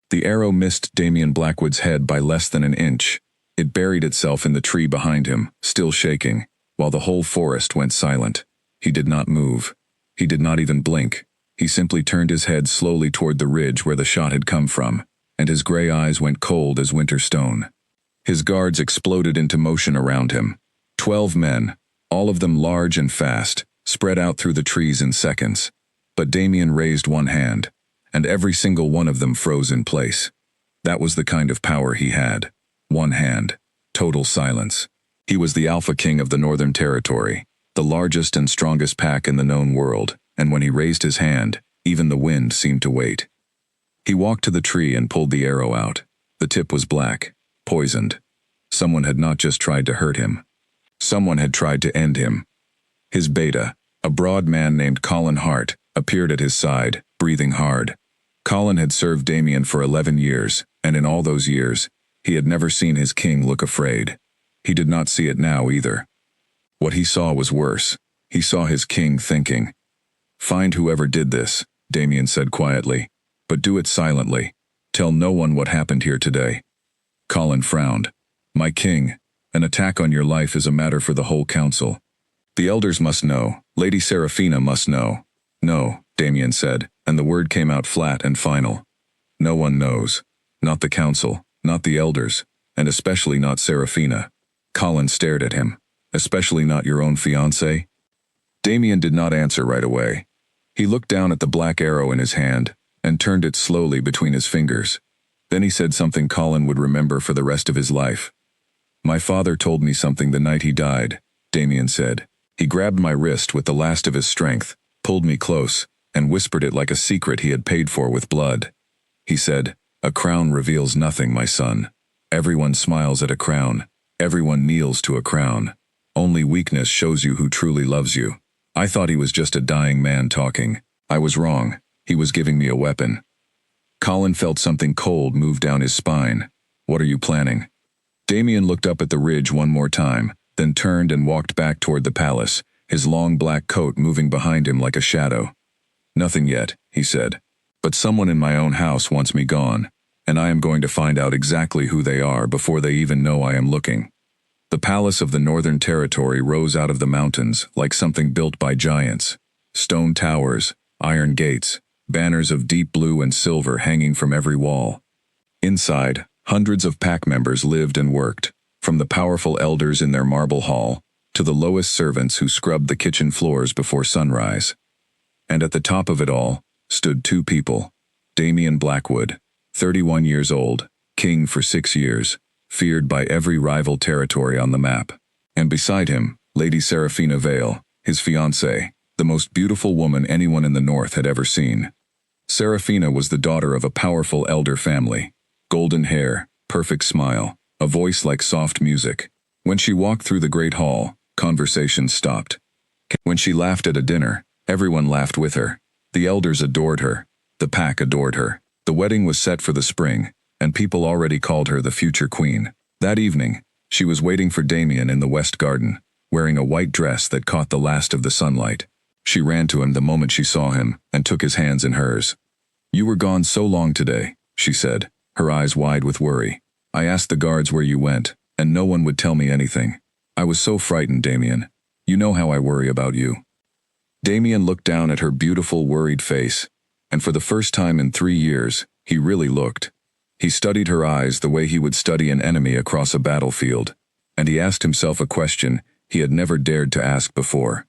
The arrow missed Damien Blackwood's head by less than an inch. It buried itself in the tree behind him, still shaking, while the whole forest went silent. He did not move. He did not even blink. He simply turned his head slowly toward the ridge where the shot had come from, and his gray eyes went cold as winter stone. His guards exploded into motion around him. 12 men, all of them large and fast, spread out through the trees in seconds. But Damien raised one hand, and every single one of them froze in place. That was the kind of power he had. One hand. Total silence. He was the Alpha King of the Northern Territory, the largest and strongest pack in the known world, and when he raised his hand, even the wind seemed to wait. He walked to the tree and pulled the arrow out. The tip was black, poisoned. Someone had not just tried to hurt him. Someone had tried to end him. His beta, a broad man named Colin Hart, appeared at his side, breathing hard. Colin had served Damien for 11 years, and in all those years, he had never seen his king look afraid. He did not see it now either. What he saw was worse. He saw his king thinking. "Find whoever did this," Damien said quietly, "but do it silently. Tell no one what happened here today." Colin frowned. "My king, an attack on your life is a matter for the whole council. The elders must know. Lady Seraphina must know." "No," Damien said, and the word came out flat and final. "No one knows. Not the council, not the elders, and especially not Seraphina." Colin stared at him. "Especially not your own fiancée?" Damien did not answer right away. He looked down at the black arrow in his hand, and turned it slowly between his fingers. Then he said something Colin would remember for the rest of his life. "My father told me something the night he died," Damien said. "He grabbed my wrist with the last of his strength, pulled me close, and whispered it like a secret he had paid for with blood. He said, 'A crown reveals nothing, my son. Everyone smiles at a crown. Everyone kneels to a crown. Only weakness shows you who truly loves you.' I thought he was just a dying man talking. I was wrong. He was giving me a weapon." Colin felt something cold move down his spine. "What are you planning?" Damien looked up at the ridge one more time, then turned and walked back toward the palace, his long black coat moving behind him like a shadow. "Nothing yet," he said. "But someone in my own house wants me gone, and I am going to find out exactly who they are before they even know I am looking." The palace of the Northern Territory rose out of the mountains like something built by giants. Stone towers, iron gates, banners of deep blue and silver hanging from every wall. Inside, hundreds of pack members lived and worked, from the powerful elders in their marble hall to the lowest servants who scrubbed the kitchen floors before sunrise. And at the top of it all stood two people: Damien Blackwood, 31 years old, king for 6 years, feared by every rival territory on the map. And beside him, Lady Seraphina Vale, his fiancée, the most beautiful woman anyone in the north had ever seen. Seraphina was the daughter of a powerful elder family. Golden hair, perfect smile, a voice like soft music. When she walked through the great hall, conversation stopped. When she laughed at a dinner, everyone laughed with her. The elders adored her. The pack adored her. The wedding was set for the spring, and people already called her the future queen. That evening, she was waiting for Damien in the west garden, wearing a white dress that caught the last of the sunlight. She ran to him the moment she saw him, and took his hands in hers. "You were gone so long today," she said, her eyes wide with worry. "I asked the guards where you went, and no one would tell me anything. I was so frightened, Damien. You know how I worry about you." Damien looked down at her beautiful, worried face, and for the first time in 3 years, he really looked. He studied her eyes the way he would study an enemy across a battlefield, and he asked himself a question he had never dared to ask before.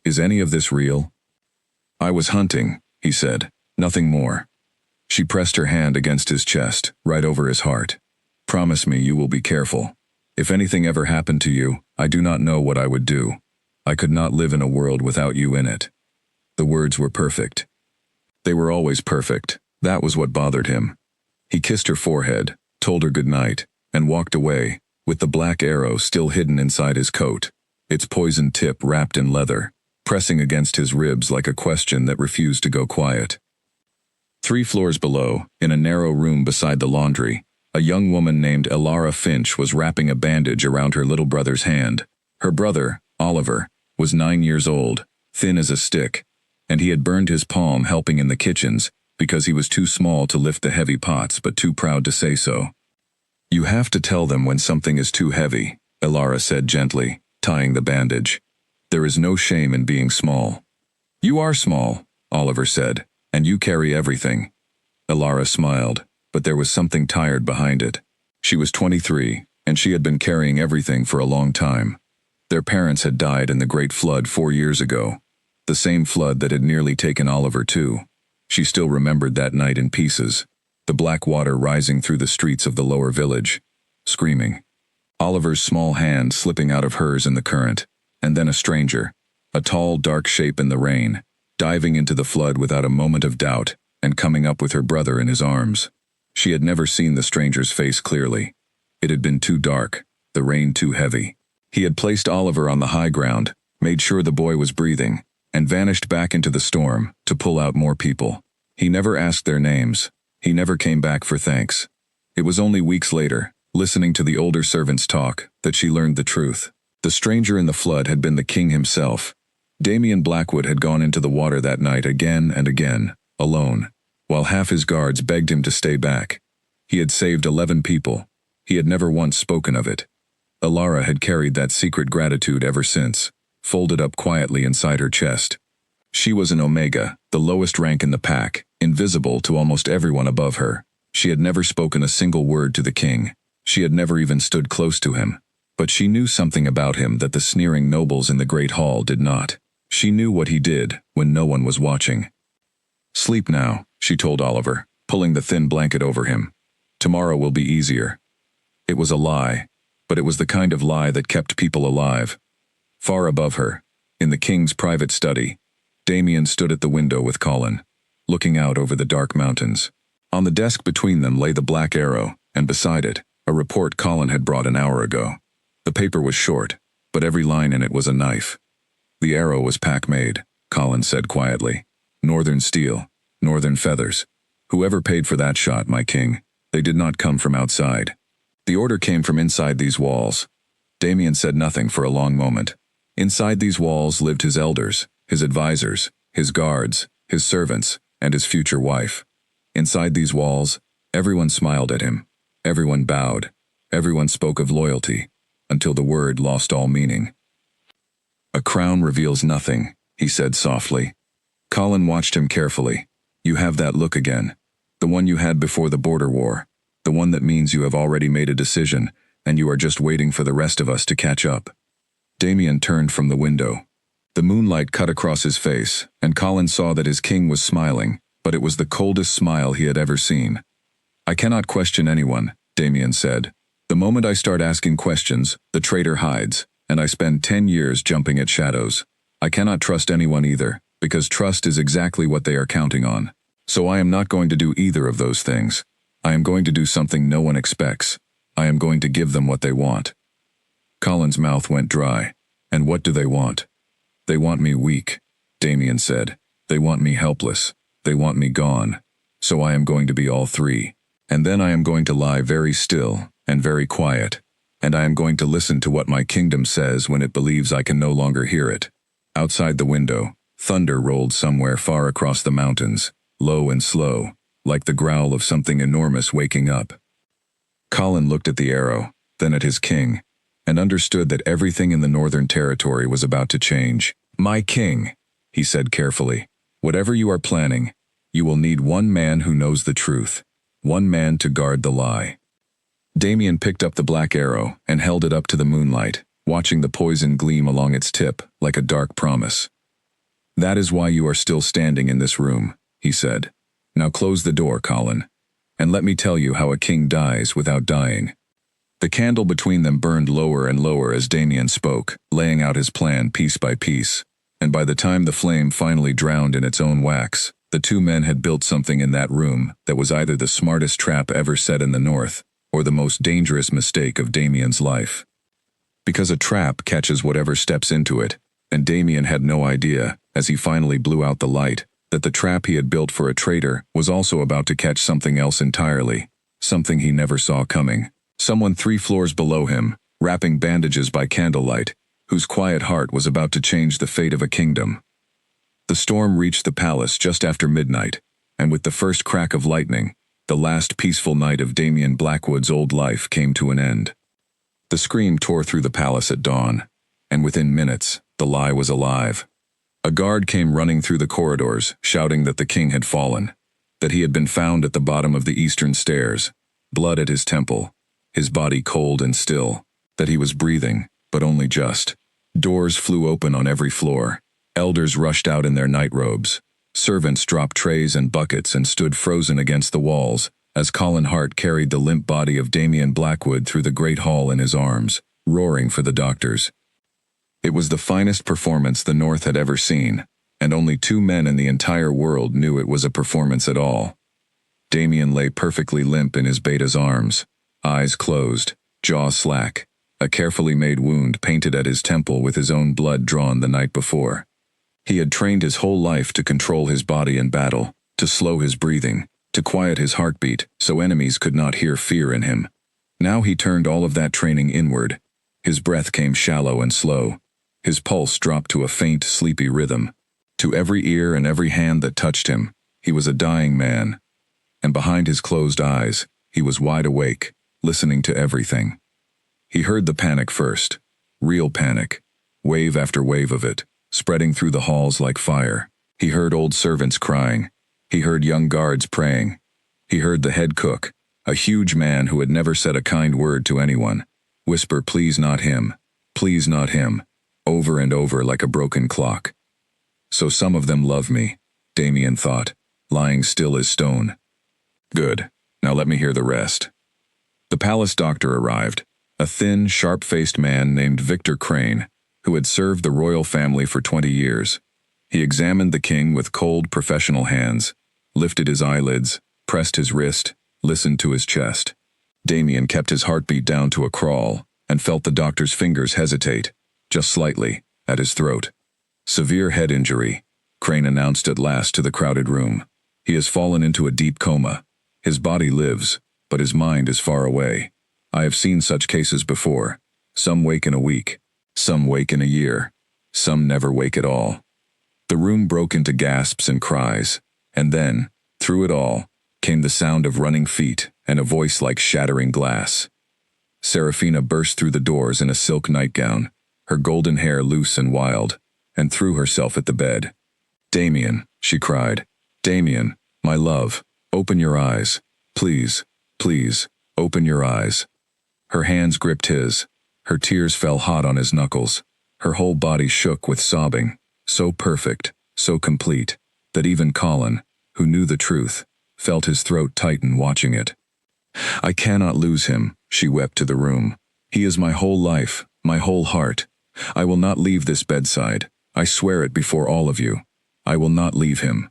Is any of this real? "I was hunting," he said, "nothing more." She pressed her hand against his chest, right over his heart. "Promise me you will be careful. If anything ever happened to you, I do not know what I would do. I could not live in a world without you in it." The words were perfect. They were always perfect. That was what bothered him. He kissed her forehead, told her good night, and walked away, with the black arrow still hidden inside his coat, its poisoned tip wrapped in leather, pressing against his ribs like a question that refused to go quiet. 3 floors below, in a narrow room beside the laundry, a young woman named Elara Finch was wrapping a bandage around her little brother's hand. Her brother, Oliver, was 9 years old, thin as a stick, and he had burned his palm helping in the kitchens, because he was too small to lift the heavy pots but too proud to say so. "You have to tell them when something is too heavy," Elara said gently, tying the bandage. "There is no shame in being small." "You are small," Oliver said, "and you carry everything." Elara smiled, but there was something tired behind it. She was 23, and she had been carrying everything for a long time. Their parents had died in the Great Flood 4 years ago, the same flood that had nearly taken Oliver too. She still remembered that night in pieces, the black water rising through the streets of the lower village, screaming. Oliver's small hand slipping out of hers in the current, and then a stranger, a tall, dark shape in the rain, diving into the flood without a moment of doubt, and coming up with her brother in his arms. She had never seen the stranger's face clearly. It had been too dark, the rain too heavy. He had placed Oliver on the high ground, made sure the boy was breathing, and vanished back into the storm to pull out more people. He never asked their names. He never came back for thanks. It was only weeks later, listening to the older servants talk, that she learned the truth. The stranger in the flood had been the king himself. Damien Blackwood had gone into the water that night again and again, alone, while half his guards begged him to stay back. He had saved 11 people. He had never once spoken of it. Elara had carried that secret gratitude ever since, folded up quietly inside her chest. She was an Omega, the lowest rank in the pack, invisible to almost everyone above her. She had never spoken a single word to the king. She had never even stood close to him. But she knew something about him that the sneering nobles in the great hall did not. She knew what he did when no one was watching. "Sleep now," she told Oliver, pulling the thin blanket over him. "Tomorrow will be easier." It was a lie, but it was the kind of lie that kept people alive. Far above her, in the king's private study, Damien stood at the window with Colin, looking out over the dark mountains. On the desk between them lay the black arrow, and beside it, a report Colin had brought an hour ago. The paper was short, but every line in it was a knife. "The arrow was pack-made," Colin said quietly. "Northern steel, northern feathers. Whoever paid for that shot, my king, they did not come from outside. The order came from inside these walls." Damien said nothing for a long moment. Inside these walls lived his elders, his advisors, his guards, his servants, and his future wife. Inside these walls, everyone smiled at him. Everyone bowed. Everyone spoke of loyalty, until the word lost all meaning. "A crown reveals nothing," he said softly. Colin watched him carefully. "You have that look again. The one you had before the border war. The one that means you have already made a decision, and you are just waiting for the rest of us to catch up." Damien turned from the window. The moonlight cut across his face, and Colin saw that his king was smiling, but it was the coldest smile he had ever seen. "I cannot question anyone," Damien said. "The moment I start asking questions, the traitor hides, and I spend 10 years jumping at shadows. I cannot trust anyone either, because trust is exactly what they are counting on. So I am not going to do either of those things. I am going to do something no one expects. I am going to give them what they want." Colin's mouth went dry. "And what do they want?" "They want me weak," Damien said. "They want me helpless. They want me gone. So I am going to be all three. And then I am going to lie very still and very quiet. And I am going to listen to what my kingdom says when it believes I can no longer hear it." Outside the window, thunder rolled somewhere far across the mountains, low and slow, like the growl of something enormous waking up. Colin looked at the arrow, then at his king, and understood that everything in the northern territory was about to change. "My king," he said carefully, "whatever you are planning, you will need one man who knows the truth, one man to guard the lie." Damien picked up the black arrow and held it up to the moonlight, watching the poison gleam along its tip like a dark promise. "That is why you are still standing in this room," he said. "Now close the door, Colin, and let me tell you how a king dies without dying." The candle between them burned lower and lower as Damien spoke, laying out his plan piece by piece, and by the time the flame finally drowned in its own wax, the two men had built something in that room that was either the smartest trap ever set in the north, or the most dangerous mistake of Damien's life. Because a trap catches whatever steps into it, and Damien had no idea, as he finally blew out the light, that the trap he had built for a traitor was also about to catch something else entirely, something he never saw coming. Someone 3 floors below him, wrapping bandages by candlelight, whose quiet heart was about to change the fate of a kingdom. The storm reached the palace just after midnight, and with the first crack of lightning, the last peaceful night of Damien Blackwood's old life came to an end. The scream tore through the palace at dawn, and within minutes, the lie was alive. A guard came running through the corridors, shouting that the king had fallen, that he had been found at the bottom of the eastern stairs, blood at his temple, his body cold and still, that he was breathing, but only just. Doors flew open on every floor. Elders rushed out in their nightrobes. Servants dropped trays and buckets and stood frozen against the walls as Colin Hart carried the limp body of Damien Blackwood through the great hall in his arms, roaring for the doctors. It was the finest performance the North had ever seen, and only 2 men in the entire world knew it was a performance at all. Damien lay perfectly limp in his beta's arms, eyes closed, jaw slack, a carefully made wound painted at his temple with his own blood drawn the night before. He had trained his whole life to control his body in battle, to slow his breathing, to quiet his heartbeat so enemies could not hear fear in him. Now he turned all of that training inward. His breath came shallow and slow. His pulse dropped to a faint, sleepy rhythm. To every ear and every hand that touched him, he was a dying man. And behind his closed eyes, he was wide awake, listening to everything. He heard the panic first, real panic, wave after wave of it, spreading through the halls like fire. He heard old servants crying. He heard young guards praying. He heard the head cook, a huge man who had never said a kind word to anyone, whisper, "Please not him, please not him," over and over like a broken clock. So some of them love me, Damien thought, lying still as stone. Good, now let me hear the rest. The palace doctor arrived, a thin, sharp-faced man named Victor Crane, who had served the royal family for 20 years. He examined the king with cold, professional hands, lifted his eyelids, pressed his wrist, listened to his chest. Damien kept his heartbeat down to a crawl and felt the doctor's fingers hesitate, just slightly, at his throat. "Severe head injury," Crane announced at last to the crowded room. "He has fallen into a deep coma. His body lives, but his mind is far away. I have seen such cases before. Some wake in a week, some wake in a year, some never wake at all." The room broke into gasps and cries, and then, through it all, came the sound of running feet and a voice like shattering glass. Serafina burst through the doors in a silk nightgown, her golden hair loose and wild, and threw herself at the bed. "Damien," she cried. "Damien, my love, open your eyes. Please, please, open your eyes." Her hands gripped his. Her tears fell hot on his knuckles. Her whole body shook with sobbing, so perfect, so complete, that even Colin, who knew the truth, felt his throat tighten watching it. "I cannot lose him," she wept to the room. "He is my whole life, my whole heart. I will not leave this bedside. I swear it before all of you. I will not leave him."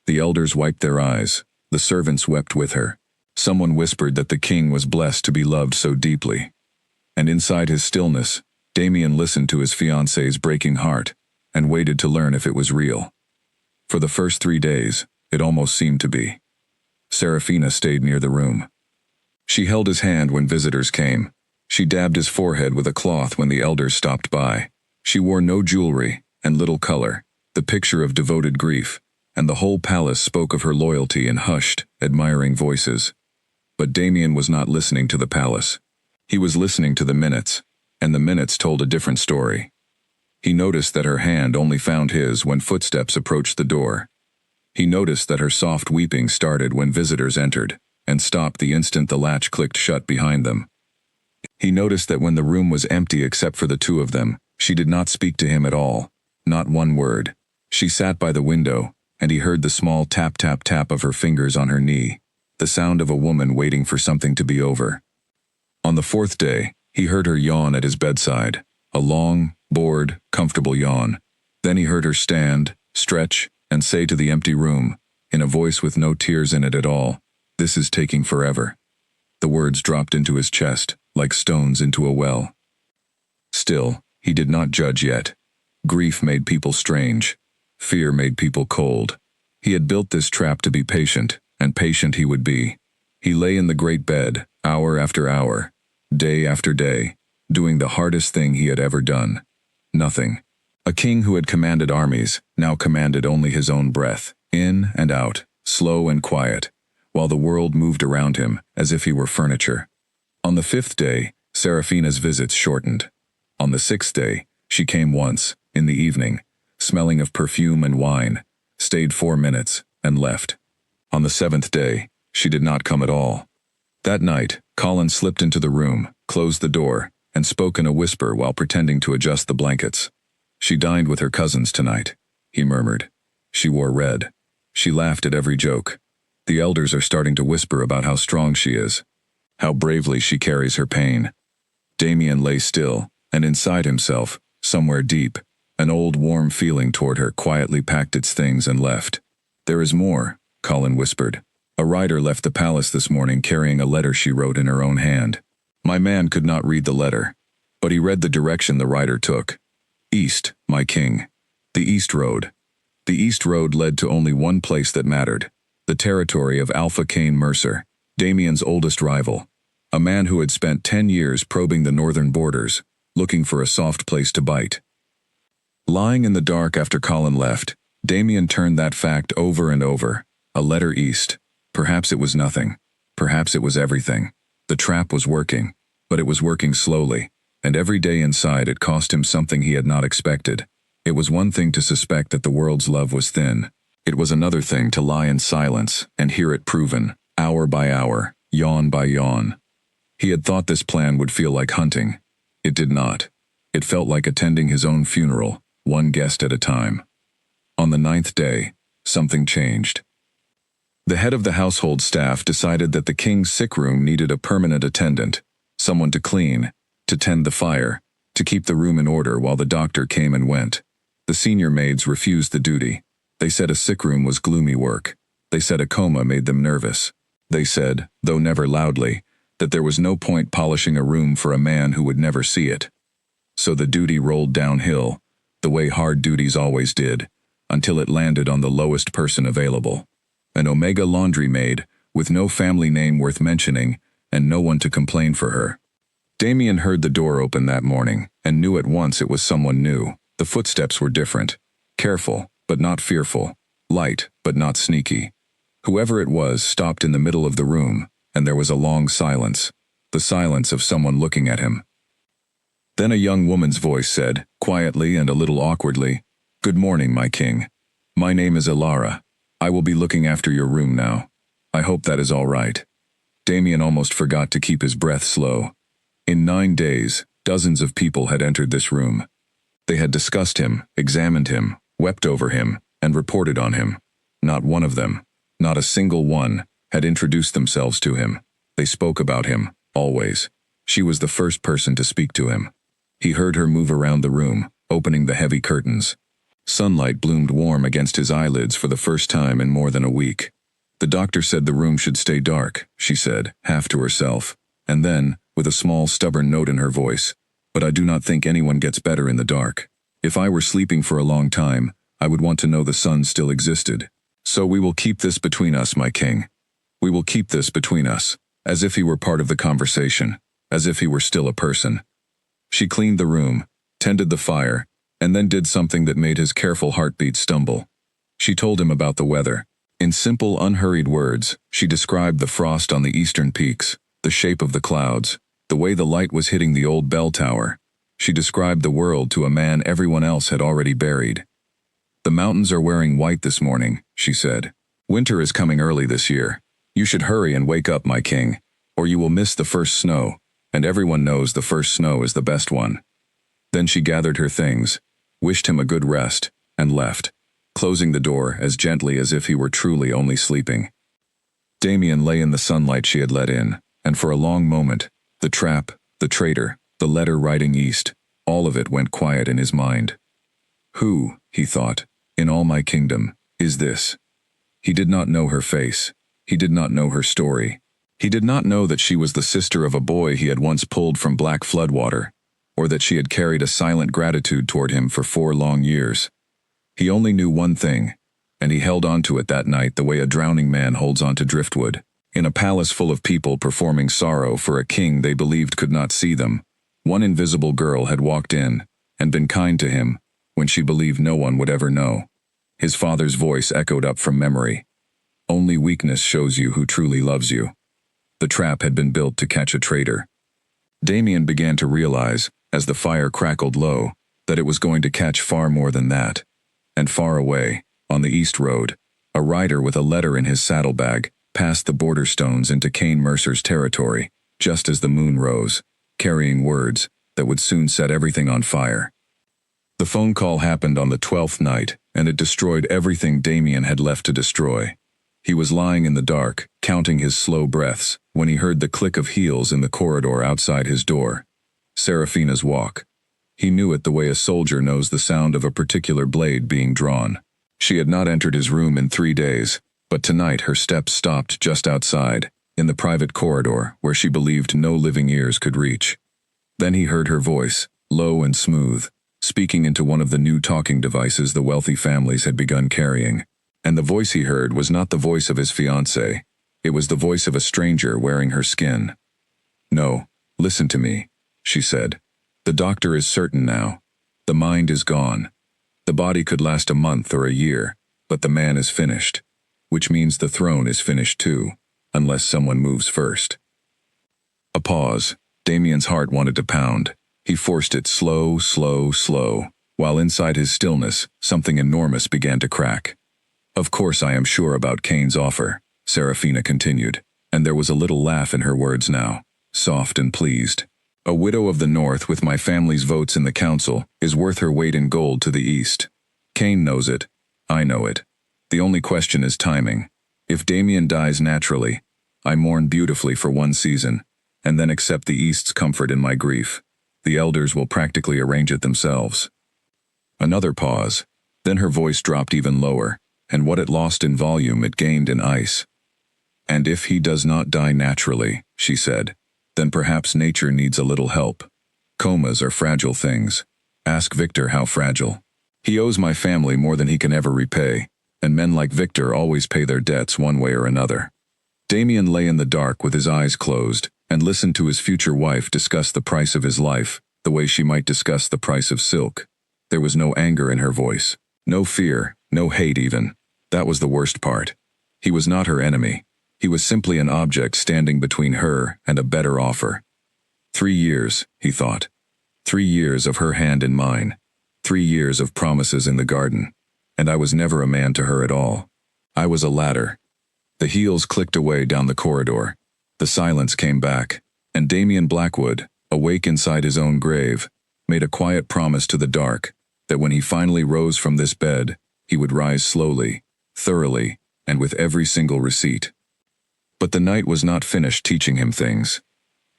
The elders wiped their eyes. The servants wept with her. Someone whispered that the king was blessed to be loved so deeply. And inside his stillness, Damien listened to his fiancée's breaking heart and waited to learn if it was real. For the first 3 days, it almost seemed to be. Serafina stayed near the room. She held his hand when visitors came. She dabbed his forehead with a cloth when the elders stopped by. She wore no jewelry and little color, the picture of devoted grief, and the whole palace spoke of her loyalty in hushed, admiring voices. But Damien was not listening to the palace. He was listening to the minutes, and the minutes told a different story. He noticed that her hand only found his when footsteps approached the door. He noticed that her soft weeping started when visitors entered, and stopped the instant the latch clicked shut behind them. He noticed that when the room was empty except for the 2 of them, she did not speak to him at all, not one word. She sat by the window, and he heard the small tap-tap-tap of her fingers on her knee, the sound of a woman waiting for something to be over. On the 4th day, he heard her yawn at his bedside, a long, bored, comfortable yawn. Then he heard her stand, stretch, and say to the empty room, in a voice with no tears in it at all, "This is taking forever." The words dropped into his chest, like stones into a well. Still, he did not judge yet. Grief made people strange. Fear made people cold. He had built this trap to be patient, and patient he would be. He lay in the great bed, hour after hour, day after day, doing the hardest thing he had ever done. Nothing. A king who had commanded armies now commanded only his own breath, in and out, slow and quiet, while the world moved around him as if he were furniture. On the 5th day, Serafina's visits shortened. On the 6th day, she came once, in the evening, smelling of perfume and wine, stayed 4 minutes, and left. On the 7th day, she did not come at all. That night, Colin slipped into the room, closed the door, and spoke in a whisper while pretending to adjust the blankets. "She dined with her cousins tonight," he murmured. "She wore red. She laughed at every joke. The elders are starting to whisper about how strong she is, how bravely she carries her pain." Damien lay still, and inside himself, somewhere deep, an old warm feeling toward her quietly packed its things and left. "There is more," Colin whispered. "A rider left the palace this morning carrying a letter she wrote in her own hand. My man could not read the letter, but he read the direction the rider took. East, my king. The East Road. The East Road led to only one place that mattered, the territory of Alpha Cain Mercer, Damien's oldest rival, a man who had spent 10 years probing the northern borders, looking for a soft place to bite." Lying in the dark after Colin left, Damien turned that fact over and over. A letter east. Perhaps it was nothing. Perhaps it was everything. The trap was working, but it was working slowly, and every day inside it cost him something he had not expected. It was one thing to suspect that the world's love was thin. It was another thing to lie in silence and hear it proven, hour by hour, yawn by yawn. He had thought this plan would feel like hunting. It did not. It felt like attending his own funeral, one guest at a time. On the 9th day, something changed. The head of the household staff decided that the king's sick room needed a permanent attendant, someone to clean, to tend the fire, to keep the room in order while the doctor came and went. The senior maids refused the duty. They said a sick room was gloomy work. They said a coma made them nervous. They said, though never loudly, that there was no point polishing a room for a man who would never see it. So the duty rolled downhill, the way hard duties always did, until it landed on the lowest person available. An Omega laundry maid, with no family name worth mentioning, and no one to complain for her. Damien heard the door open that morning, and knew at once it was someone new. The footsteps were different. Careful, but not fearful. Light, but not sneaky. Whoever it was stopped in the middle of the room, and there was a long silence. The silence of someone looking at him. Then a young woman's voice said, quietly and a little awkwardly, "Good morning, my king. My name is Ilara. I will be looking after your room now. I hope that is all right." Damien almost forgot to keep his breath slow. In 9 days, dozens of people had entered this room. They had discussed him, examined him, wept over him, and reported on him. Not one of them, not a single one, had introduced themselves to him. They spoke about him, always. She was the first person to speak to him. He heard her move around the room, opening the heavy curtains. Sunlight bloomed warm against his eyelids for the first time in more than a week. "The doctor said the room should stay dark," she said, half to herself, and then, with a small stubborn note in her voice, "But I do not think anyone gets better in the dark. If I were sleeping for a long time, I would want to know the sun still existed. So we will keep this between us, my king. We will keep this between us," as if he were part of the conversation, as if he were still a person. She cleaned the room, tended the fire, and then did something that made his careful heartbeat stumble. She told him about the weather. In simple, unhurried words, she described the frost on the eastern peaks, the shape of the clouds, the way the light was hitting the old bell tower. She described the world to a man everyone else had already buried. "The mountains are wearing white this morning," she said. "Winter is coming early this year. You should hurry and wake up, my king, or you will miss the first snow, and everyone knows the first snow is the best one." Then she gathered her things, wished him a good rest, and left, closing the door as gently as if he were truly only sleeping. Damien lay in the sunlight she had let in, and for a long moment, the trap, the traitor, the letter riding east, all of it went quiet in his mind. Who, he thought, in all my kingdom, is this? He did not know her face. He did not know her story. He did not know that she was the sister of a boy he had once pulled from black floodwater, or that she had carried a silent gratitude toward him for 4 long years. He only knew one thing, and he held on to it that night the way a drowning man holds on to driftwood. In a palace full of people performing sorrow for a king they believed could not see them, one invisible girl had walked in, and been kind to him, when she believed no one would ever know. His father's voice echoed up from memory. Only weakness shows you who truly loves you. The trap had been built to catch a traitor. Damien began to realize, as the fire crackled low, that it was going to catch far more than that. And far away, on the east road, a rider with a letter in his saddlebag passed the border stones into Kane Mercer's territory, just as the moon rose, carrying words that would soon set everything on fire. The phone call happened on the 12th night, and it destroyed everything Damien had left to destroy. He was lying in the dark, counting his slow breaths, when he heard the click of heels in the corridor outside his door. Serafina's walk. He knew it the way a soldier knows the sound of a particular blade being drawn. She had not entered his room in 3 days, but tonight her steps stopped just outside, in the private corridor where she believed no living ears could reach. Then he heard her voice, low and smooth, speaking into one of the new talking devices the wealthy families had begun carrying. And the voice he heard was not the voice of his fiancée. It was the voice of a stranger wearing her skin. "No, listen to me," she said. "The doctor is certain now. The mind is gone. The body could last a month or a year, but the man is finished. Which means the throne is finished too, unless someone moves first." A pause. Damien's heart wanted to pound. He forced it slow, while inside his stillness, something enormous began to crack. "Of course I am sure about Kane's offer," Serafina continued, and there was a little laugh in her words now, soft and pleased. "A widow of the north with my family's votes in the council is worth her weight in gold to the east. Kane knows it. I know it. The only question is timing. If Damien dies naturally, I mourn beautifully for 1 season, and then accept the east's comfort in my grief. The elders will practically arrange it themselves." Another pause. Then her voice dropped even lower, and what it lost in volume it gained in ice. "And if he does not die naturally," she said, "then perhaps nature needs a little help. Comas are fragile things. Ask Victor how fragile. He owes my family more than he can ever repay, and men like Victor always pay their debts one way or another." Damien lay in the dark with his eyes closed, and listened to his future wife discuss the price of his life, the way she might discuss the price of silk. There was no anger in her voice. No fear, no hate even. That was the worst part. He was not her enemy. He was simply an object standing between her and a better offer. 3 years, he thought. 3 years of her hand in mine. 3 years of promises in the garden. And I was never a man to her at all. I was a ladder. The heels clicked away down the corridor. The silence came back, and Damien Blackwood, awake inside his own grave, made a quiet promise to the dark that when he finally rose from this bed, he would rise slowly, thoroughly, and with every single receipt. But the night was not finished teaching him things.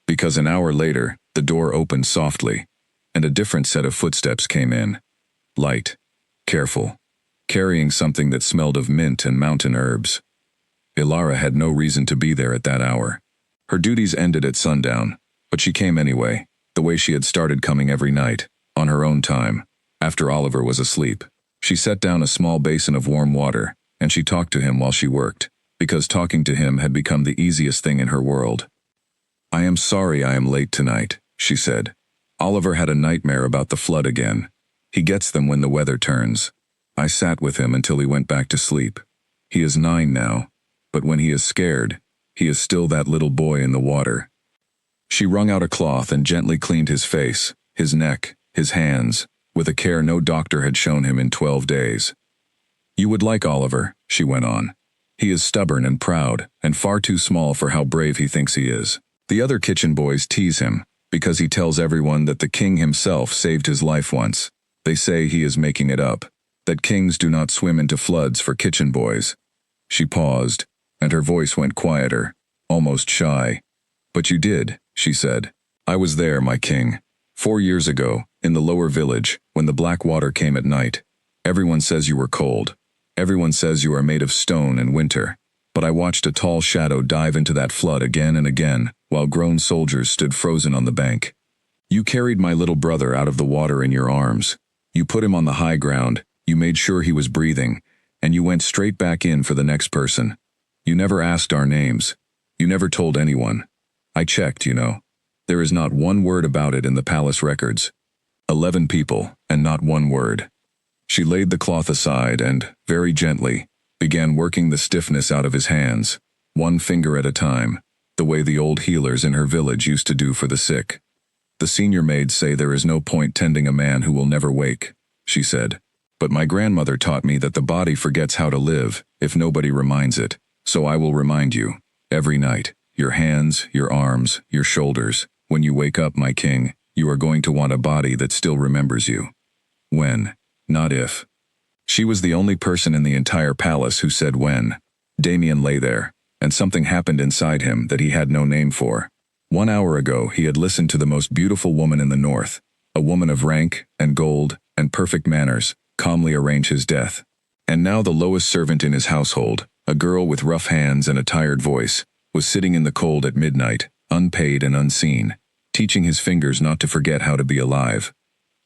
Because an hour later, the door opened softly, and a different set of footsteps came in. Light, careful, carrying something that smelled of mint and mountain herbs. Ilara had no reason to be there at that hour. Her duties ended at sundown, but she came anyway, the way she had started coming every night, on her own time, after Oliver was asleep. She set down a small basin of warm water, and she talked to him while she worked, because talking to him had become the easiest thing in her world. "I am sorry I am late tonight," she said. "Oliver had a nightmare about the flood again. He gets them when the weather turns. I sat with him until he went back to sleep. He is 9 now, but when he is scared, he is still that little boy in the water." She wrung out a cloth and gently cleaned his face, his neck, his hands, with a care no doctor had shown him in 12 days. "You would like Oliver," she went on. "He is stubborn and proud, and far too small for how brave he thinks he is. The other kitchen boys tease him, because he tells everyone that the king himself saved his life once. They say he is making it up, that kings do not swim into floods for kitchen boys." She paused, and her voice went quieter, almost shy. "But you did," she said. "I was there, my king. 4 years ago, in the lower village, when the black water came at night. Everyone says you were cold. Everyone says you are made of stone in winter. But I watched a tall shadow dive into that flood again and again, while grown soldiers stood frozen on the bank. You carried my little brother out of the water in your arms. You put him on the high ground, you made sure he was breathing, and you went straight back in for the next person. You never asked our names. You never told anyone. I checked, you know. There is not one word about it in the palace records. 11 people, and not one word." She laid the cloth aside and, very gently, began working the stiffness out of his hands, one finger at a time, the way the old healers in her village used to do for the sick. The senior maids say there is no point tending a man who will never wake, she said. But my grandmother taught me that the body forgets how to live if nobody reminds it, so I will remind you, every night, your hands, your arms, your shoulders. When you wake up, my king, you are going to want a body that still remembers you. When, not if. She was the only person in the entire palace who said when. Damien lay there, and something happened inside him that he had no name for. 1 hour ago he had listened to the most beautiful woman in the north, a woman of rank and gold and perfect manners, calmly arrange his death. And now the lowest servant in his household, a girl with rough hands and a tired voice, was sitting in the cold at midnight, unpaid and unseen, teaching his fingers not to forget how to be alive.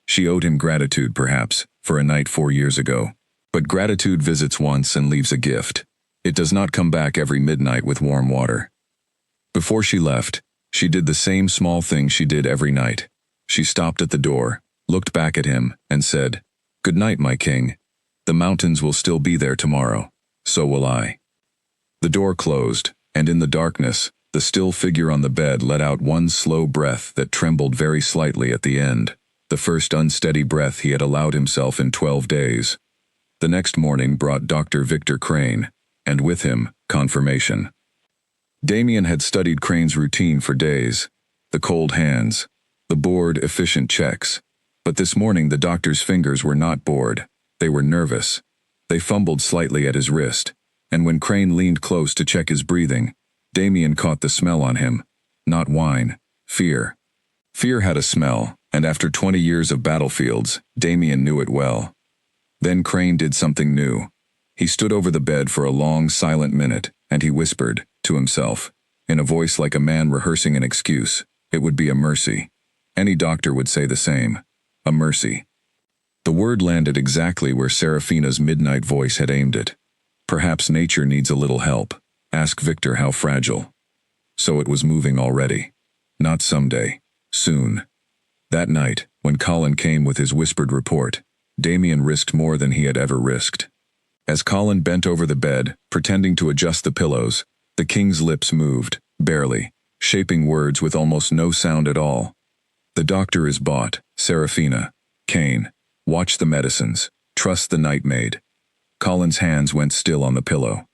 She owed him gratitude, perhaps, for a night 4 years ago. But gratitude visits once and leaves a gift. It does not come back every midnight with warm water. Before she left, she did the same small thing she did every night. She stopped at the door, looked back at him, and said, "Good night, my king. The mountains will still be there tomorrow. So will I." The door closed, and in the darkness, the still figure on the bed let out one slow breath that trembled very slightly at the end, the first unsteady breath he had allowed himself in 12 days. The next morning brought Dr. Victor Crane, and with him, confirmation. Damien had studied Crane's routine for days, the cold hands, the bored, efficient checks. But this morning the doctor's fingers were not bored, they were nervous. They fumbled slightly at his wrist, and when Crane leaned close to check his breathing, Damien caught the smell on him. Not wine, fear. Fear had a smell, and after 20 years of battlefields, Damien knew it well. Then Crane did something new. He stood over the bed for a long, silent minute, and he whispered, to himself, in a voice like a man rehearsing an excuse, it would be a mercy. Any doctor would say the same. A mercy. The word landed exactly where Serafina's midnight voice had aimed it. Perhaps nature needs a little help. Ask Victor how fragile. So it was moving already. Not someday. Soon. That night, when Colin came with his whispered report, Damien risked more than he had ever risked. As Colin bent over the bed, pretending to adjust the pillows, the king's lips moved, barely, shaping words with almost no sound at all. The doctor is bought, Serafina. Kane. Watch the medicines. Trust the night maid. Colin's hands went still on the pillow.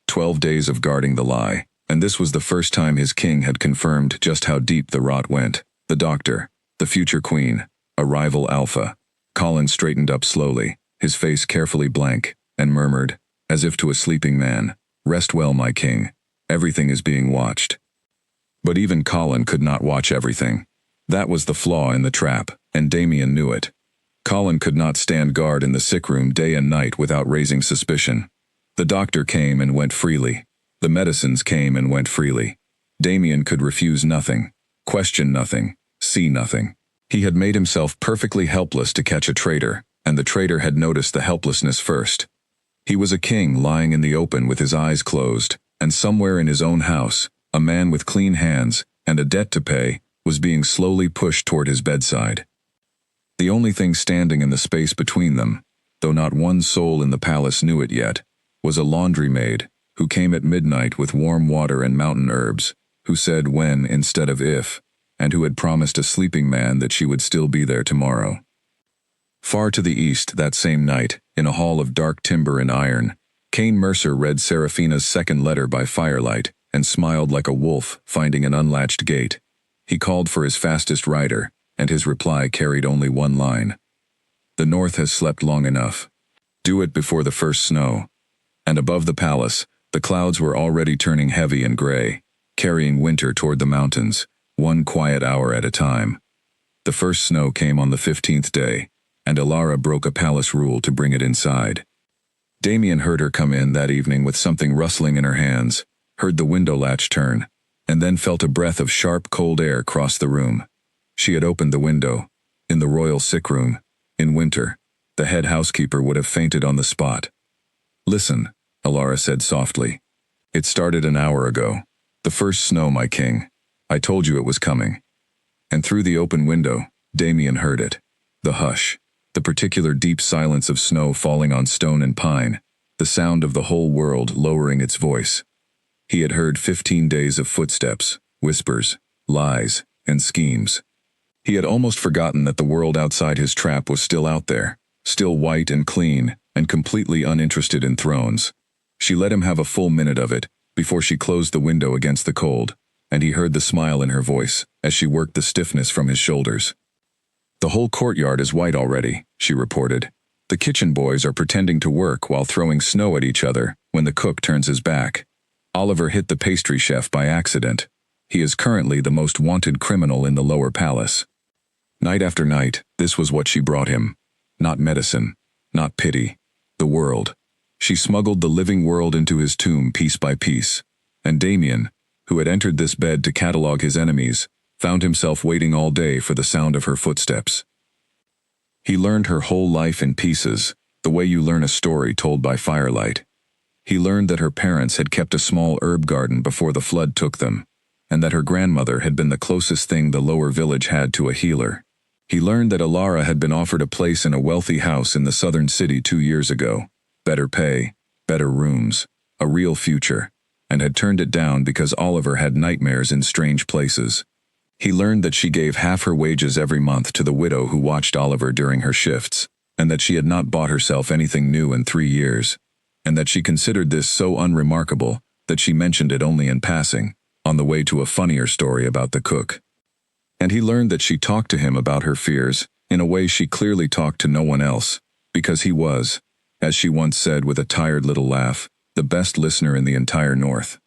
12 days of guarding the lie, and this was the first time his king had confirmed just how deep the rot went. The doctor, the future queen, a rival alpha. Colin straightened up slowly, his face carefully blank, and murmured, as if to a sleeping man, "Rest well, my king. Everything is being watched." But even Colin could not watch everything. That was the flaw in the trap, and Damien knew it. Colin could not stand guard in the sick room day and night without raising suspicion. The doctor came and went freely. The medicines came and went freely. Damien could refuse nothing, question nothing, see nothing. He had made himself perfectly helpless to catch a traitor, and the traitor had noticed the helplessness first. He was a king lying in the open with his eyes closed, and somewhere in his own house, a man with clean hands and a debt to pay was being slowly pushed toward his bedside. The only thing standing in the space between them, though not one soul in the palace knew it yet, was a laundry maid who came at midnight with warm water and mountain herbs, who said when instead of if, and who had promised a sleeping man that she would still be there tomorrow. Far to the east that same night, in a hall of dark timber and iron, Kane Mercer read Serafina's second letter by firelight and smiled like a wolf finding an unlatched gate. He called for his fastest rider, and his reply carried only one line. "The north has slept long enough. Do it before the first snow." And above the palace, the clouds were already turning heavy and gray, carrying winter toward the mountains, one quiet hour at a time. The first snow came on the 15th day, and Alara broke a palace rule to bring it inside. Damien heard her come in that evening with something rustling in her hands, heard the window latch turn, and then felt a breath of sharp, cold air cross the room. She had opened the window. In the royal sick room, in winter, the head housekeeper would have fainted on the spot. "Listen," Alara said softly. "It started an hour ago. The first snow, my king. I told you it was coming." And through the open window, Damien heard it. The hush, the particular deep silence of snow falling on stone and pine, the sound of the whole world lowering its voice. He had heard 15 days of footsteps, whispers, lies, and schemes. He had almost forgotten that the world outside his trap was still out there, still white and clean, and completely uninterested in thrones. She let him have a full minute of it, before she closed the window against the cold, and he heard the smile in her voice, as she worked the stiffness from his shoulders. "The whole courtyard is white already," she reported. "The kitchen boys are pretending to work while throwing snow at each other when the cook turns his back. Oliver hit the pastry chef by accident. He is currently the most wanted criminal in the lower palace." Night after night, this was what she brought him. Not medicine, not pity. The world. She smuggled the living world into his tomb piece by piece. And Damien, who had entered this bed to catalog his enemies, found himself waiting all day for the sound of her footsteps. He learned her whole life in pieces, the way you learn a story told by firelight. He learned that her parents had kept a small herb garden before the flood took them, and that her grandmother had been the closest thing the lower village had to a healer. He learned that Alara had been offered a place in a wealthy house in the southern city 2 years ago, better pay, better rooms, a real future, and had turned it down because Oliver had nightmares in strange places. He learned that she gave half her wages every month to the widow who watched Oliver during her shifts, and that she had not bought herself anything new in 3 years, and that she considered this so unremarkable that she mentioned it only in passing, on the way to a funnier story about the cook. And he learned that she talked to him about her fears, in a way she clearly talked to no one else, because he was, as she once said with a tired little laugh, the best listener in the entire North.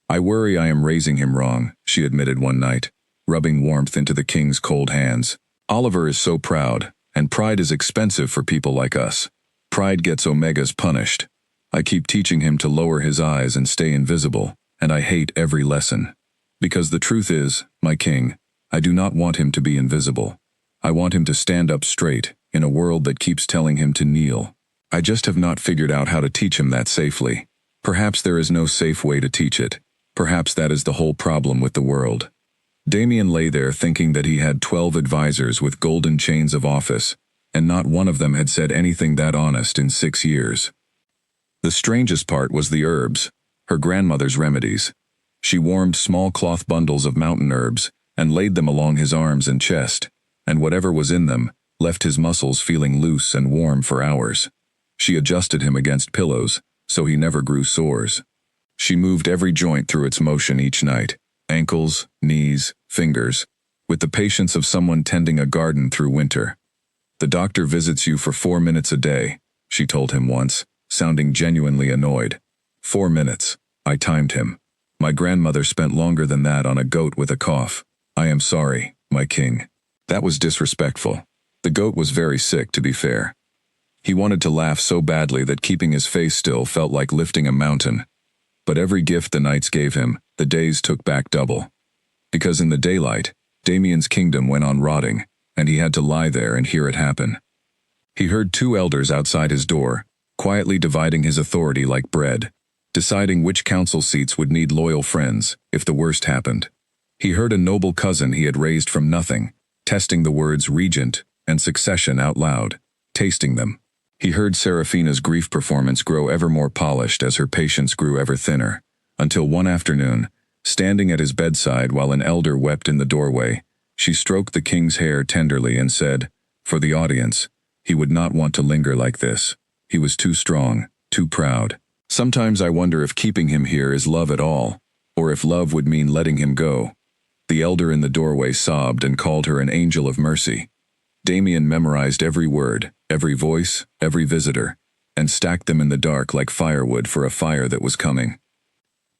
"I worry I am raising him wrong," she admitted one night, rubbing warmth into the king's cold hands. "Oliver is so proud, and pride is expensive for people like us. Pride gets Omegas punished. I keep teaching him to lower his eyes and stay invisible, and I hate every lesson. Because the truth is, my king, I do not want him to be invisible. I want him to stand up straight, in a world that keeps telling him to kneel. I just have not figured out how to teach him that safely. Perhaps there is no safe way to teach it. Perhaps that is the whole problem with the world." Damien lay there thinking that he had 12 advisors with golden chains of office, and not one of them had said anything that honest in 6 years. The strangest part was the herbs, her grandmother's remedies. She warmed small cloth bundles of mountain herbs, and laid them along his arms and chest, and whatever was in them left his muscles feeling loose and warm for hours. She adjusted him against pillows, so he never grew sores. She moved every joint through its motion each night, ankles, knees, fingers, with the patience of someone tending a garden through winter. "The doctor visits you for 4 minutes a day," she told him once, sounding genuinely annoyed. 4 minutes. I timed him. My grandmother spent longer than that on a goat with a cough. I am sorry, my king. That was disrespectful. The goat was very sick, to be fair. He wanted to laugh so badly that keeping his face still felt like lifting a mountain. But every gift the nights gave him, the days took back double. Because in the daylight, Damien's kingdom went on rotting, and he had to lie there and hear it happen. He heard 2 elders outside his door, quietly dividing his authority like bread, deciding which council seats would need loyal friends if the worst happened. He heard a noble cousin he had raised from nothing, testing the words regent and succession out loud, tasting them. He heard Seraphina's grief performance grow ever more polished as her patience grew ever thinner, until one afternoon, standing at his bedside while an elder wept in the doorway, she stroked the king's hair tenderly and said, for the audience, he would not want to linger like this. He was too strong, too proud. Sometimes I wonder if keeping him here is love at all, or if love would mean letting him go. The elder in the doorway sobbed and called her an angel of mercy. Damien memorized every word, every voice, every visitor, and stacked them in the dark like firewood for a fire that was coming.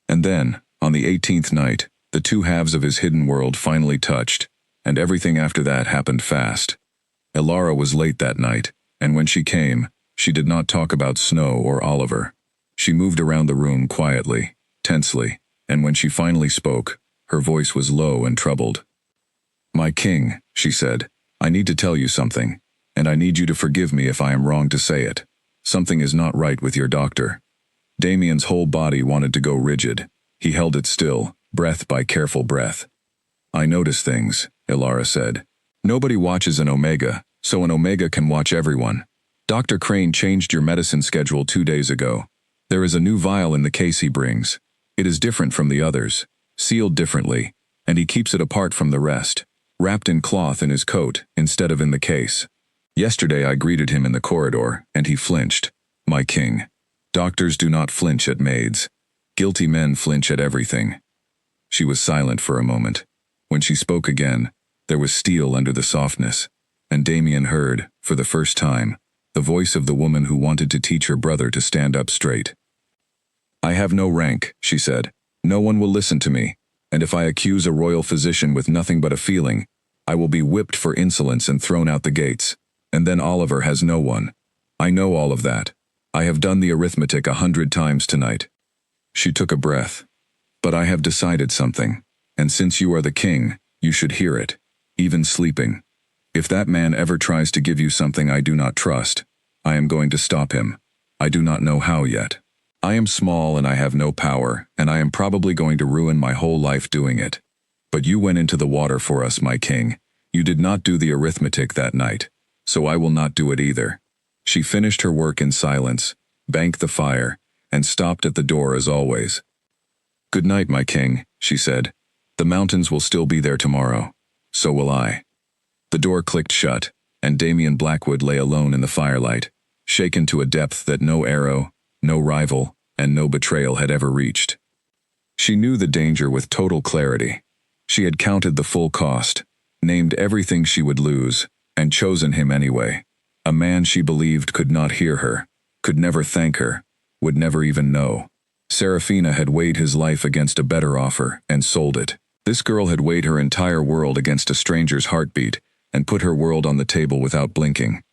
And then, on the 18th night, the 2 halves of his hidden world finally touched, and everything after that happened fast. Alara was late that night, and when she came, she did not talk about Snow or Oliver. She moved around the room quietly, tensely, and when she finally spoke, her voice was low and troubled. "My king," she said, "I need to tell you something, and I need you to forgive me if I am wrong to say it. Something is not right with your doctor." Damien's whole body wanted to go rigid. He held it still, breath by careful breath. "I notice things," Alara said. "Nobody watches an Omega, so an Omega can watch everyone. Dr. Crane changed your medicine schedule 2 days ago, There is a new vial in the case he brings. It is different from the others, sealed differently, and he keeps it apart from the rest, wrapped in cloth in his coat instead of in the case. Yesterday I greeted him in the corridor, and he flinched. My king. Doctors do not flinch at maids. Guilty men flinch at everything. She was silent for a moment. When she spoke again, there was steel under the softness, and Damien heard, for the first time, the voice of the woman who wanted to teach her brother to stand up straight. I have no rank, she said. No one will listen to me, and if I accuse a royal physician with nothing but a feeling, I will be whipped for insolence and thrown out the gates. And then Oliver has no one. I know all of that. I have done the arithmetic 100 times tonight. She took a breath. But I have decided something, and since you are the king, you should hear it, even sleeping. If that man ever tries to give you something I do not trust, I am going to stop him. I do not know how yet. I am small and I have no power, and I am probably going to ruin my whole life doing it. But you went into the water for us, my king. You did not do the arithmetic that night, so I will not do it either. She finished her work in silence, banked the fire, and stopped at the door as always. Good night, my king, she said. The mountains will still be there tomorrow. So will I. The door clicked shut, and Damien Blackwood lay alone in the firelight, shaken to a depth that no arrow, no rival, and no betrayal had ever reached. She knew the danger with total clarity. She had counted the full cost, named everything she would lose, and chosen him anyway. A man she believed could not hear her, could never thank her, would never even know. Serafina had weighed his life against a better offer and sold it. This girl had weighed her entire world against a stranger's heartbeat and put her world on the table without blinking.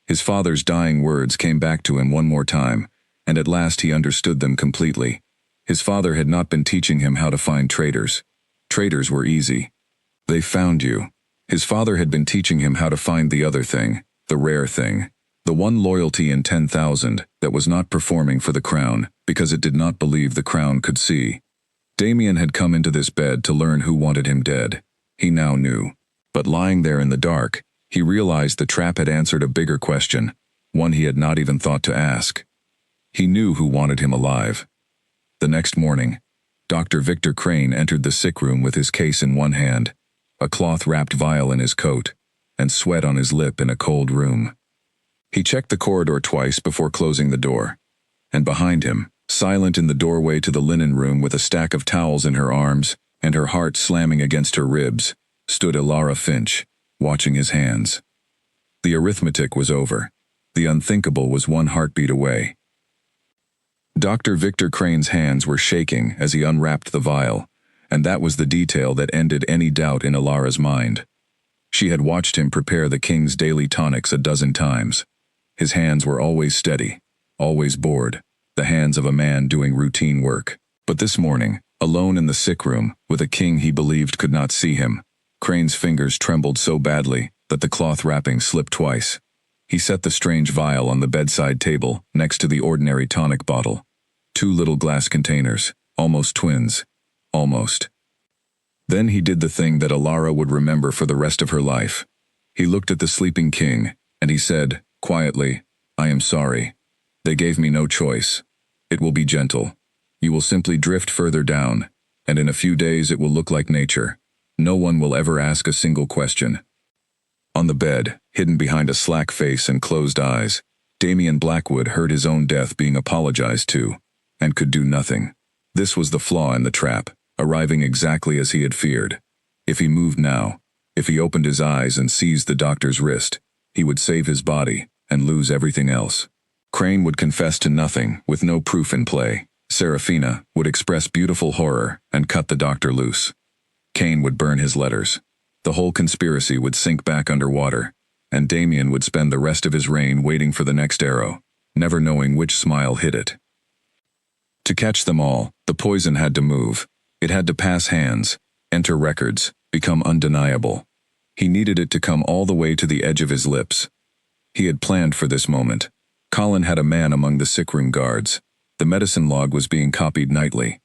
His father's dying words came back to him one more time, and at last he understood them completely. His father had not been teaching him how to find traitors. Traitors were easy. They found you. His father had been teaching him how to find the other thing, the rare thing, the one loyalty in 10,000 that was not performing for the crown because it did not believe the crown could see. Damien had come into this bed to learn who wanted him dead. He now knew. But lying there in the dark, he realized the trap had answered a bigger question, one he had not even thought to ask. He knew who wanted him alive. The next morning, Dr. Victor Crane entered the sick room with his case in one hand, a cloth-wrapped vial in his coat, and sweat on his lip in a cold room. He checked the corridor twice before closing the door, and behind him, silent in the doorway to the linen room with a stack of towels in her arms and her heart slamming against her ribs, stood Ilara Finch, watching his hands. The arithmetic was over. The unthinkable was one heartbeat away. Dr. Victor Crane's hands were shaking as he unwrapped the vial, and that was the detail that ended any doubt in Ilara's mind. She had watched him prepare the king's daily tonics a dozen times. His hands were always steady, always bored, the hands of a man doing routine work. But this morning, alone in the sick room, with a king he believed could not see him, Crane's fingers trembled so badly that the cloth wrapping slipped twice. He set the strange vial on the bedside table next to the ordinary tonic bottle. 2 little glass containers, almost twins. Almost. Then he did the thing that Ilara would remember for the rest of her life. He looked at the sleeping king, and he said, quietly, I am sorry. They gave me no choice. It will be gentle. You will simply drift further down, and in a few days it will look like nature. No one will ever ask a single question. On the bed, hidden behind a slack face and closed eyes, Damien Blackwood heard his own death being apologized to, and could do nothing. This was the flaw in the trap, arriving exactly as he had feared. If he moved now, if he opened his eyes and seized the doctor's wrist, he would save his body and lose everything else. Crane would confess to nothing with no proof in play. Serafina would express beautiful horror and cut the doctor loose. Kane would burn his letters. The whole conspiracy would sink back underwater, and Damien would spend the rest of his reign waiting for the next arrow, never knowing which smile hit it. To catch them all, the poison had to move. It had to pass hands, enter records, become undeniable. He needed it to come all the way to the edge of his lips. He had planned for this moment. Colin had a man among the sickroom guards. The medicine log was being copied nightly.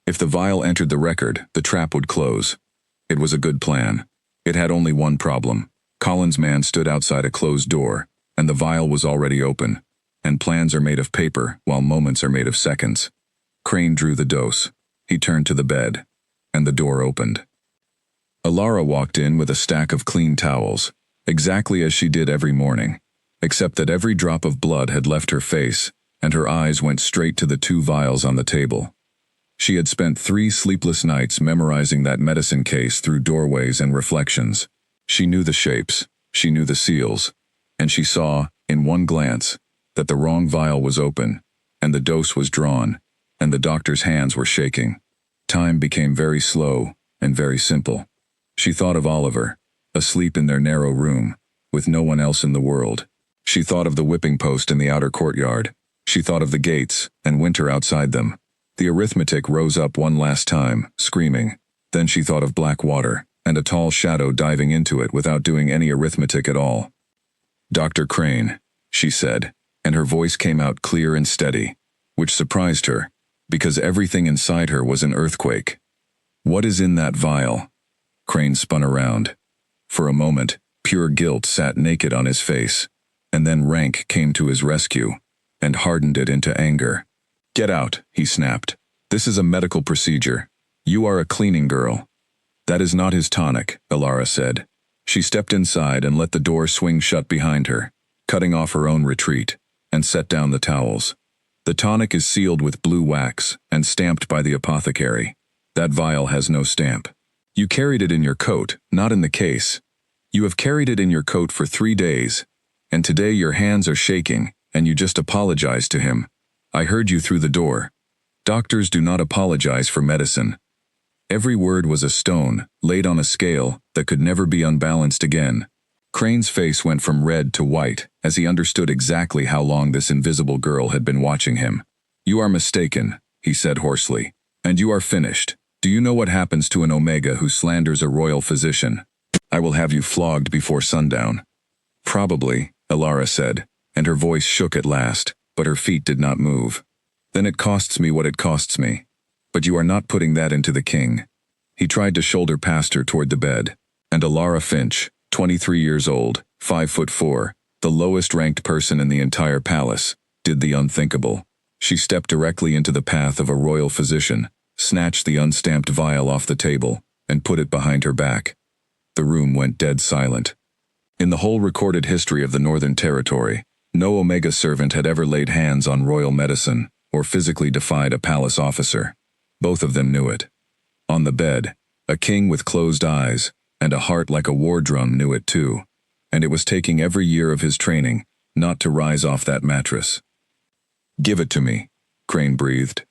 If the vial entered the record, the trap would close. It was a good plan. It had only one problem. Colin's man stood outside a closed door, and the vial was already open. and plans are made of paper while moments are made of seconds. Crane drew the dose. He turned to the bed, and the door opened. Alara walked in with a stack of clean towels, exactly as she did every morning, except that every drop of blood had left her face, and her eyes went straight to the 2 vials on the table. She had spent 3 sleepless nights memorizing that medicine case through doorways and reflections. She knew the shapes, she knew the seals, and she saw, in one glance, that the wrong vial was open, and the dose was drawn, and the doctor's hands were shaking. Time became very slow and very simple. She thought of Oliver, asleep in their narrow room, with no one else in the world. She thought of the whipping post in the outer courtyard. She thought of the gates and winter outside them. The arithmetic rose up one last time, screaming. Then she thought of black water, and a tall shadow diving into it without doing any arithmetic at all. "Dr. Crane," she said, and her voice came out clear and steady, which surprised her, because everything inside her was an earthquake. "What is in that vial?" Crane spun around. For a moment, pure guilt sat naked on his face, and then rank came to his rescue, and hardened it into anger. "Get out," he snapped. "This is a medical procedure. You are a cleaning girl." "That is not his tonic," Alara said. She stepped inside and let the door swing shut behind her, cutting off her own retreat, and set down the towels. "The tonic is sealed with blue wax and stamped by the apothecary. That vial has no stamp. You carried it in your coat, not in the case. You have carried it in your coat for 3 days, and today your hands are shaking, and you just apologized to him. I heard you through the door. Doctors do not apologize for medicine." Every word was a stone, laid on a scale that could never be unbalanced again. Crane's face went from red to white as he understood exactly how long this invisible girl had been watching him. "You are mistaken," he said hoarsely, "and you are finished. Do you know what happens to an Omega who slanders a royal physician? I will have you flogged before sundown." "Probably," Alara said, and her voice shook at last, but her feet did not move. "Then it costs me what it costs me. But you are not putting that into the king." He tried to shoulder past her toward the bed, and Alara Finch, 23 years old, 5'4", the lowest-ranked person in the entire palace, did the unthinkable. She stepped directly into the path of a royal physician, snatched the unstamped vial off the table, and put it behind her back. The room went dead silent. In the whole recorded history of the Northern Territory, no Omega servant had ever laid hands on royal medicine or physically defied a palace officer. Both of them knew it. On the bed, a king with closed eyes and a heart like a war drum knew it too, and it was taking every year of his training not to rise off that mattress. "Give it to me," Crane breathed.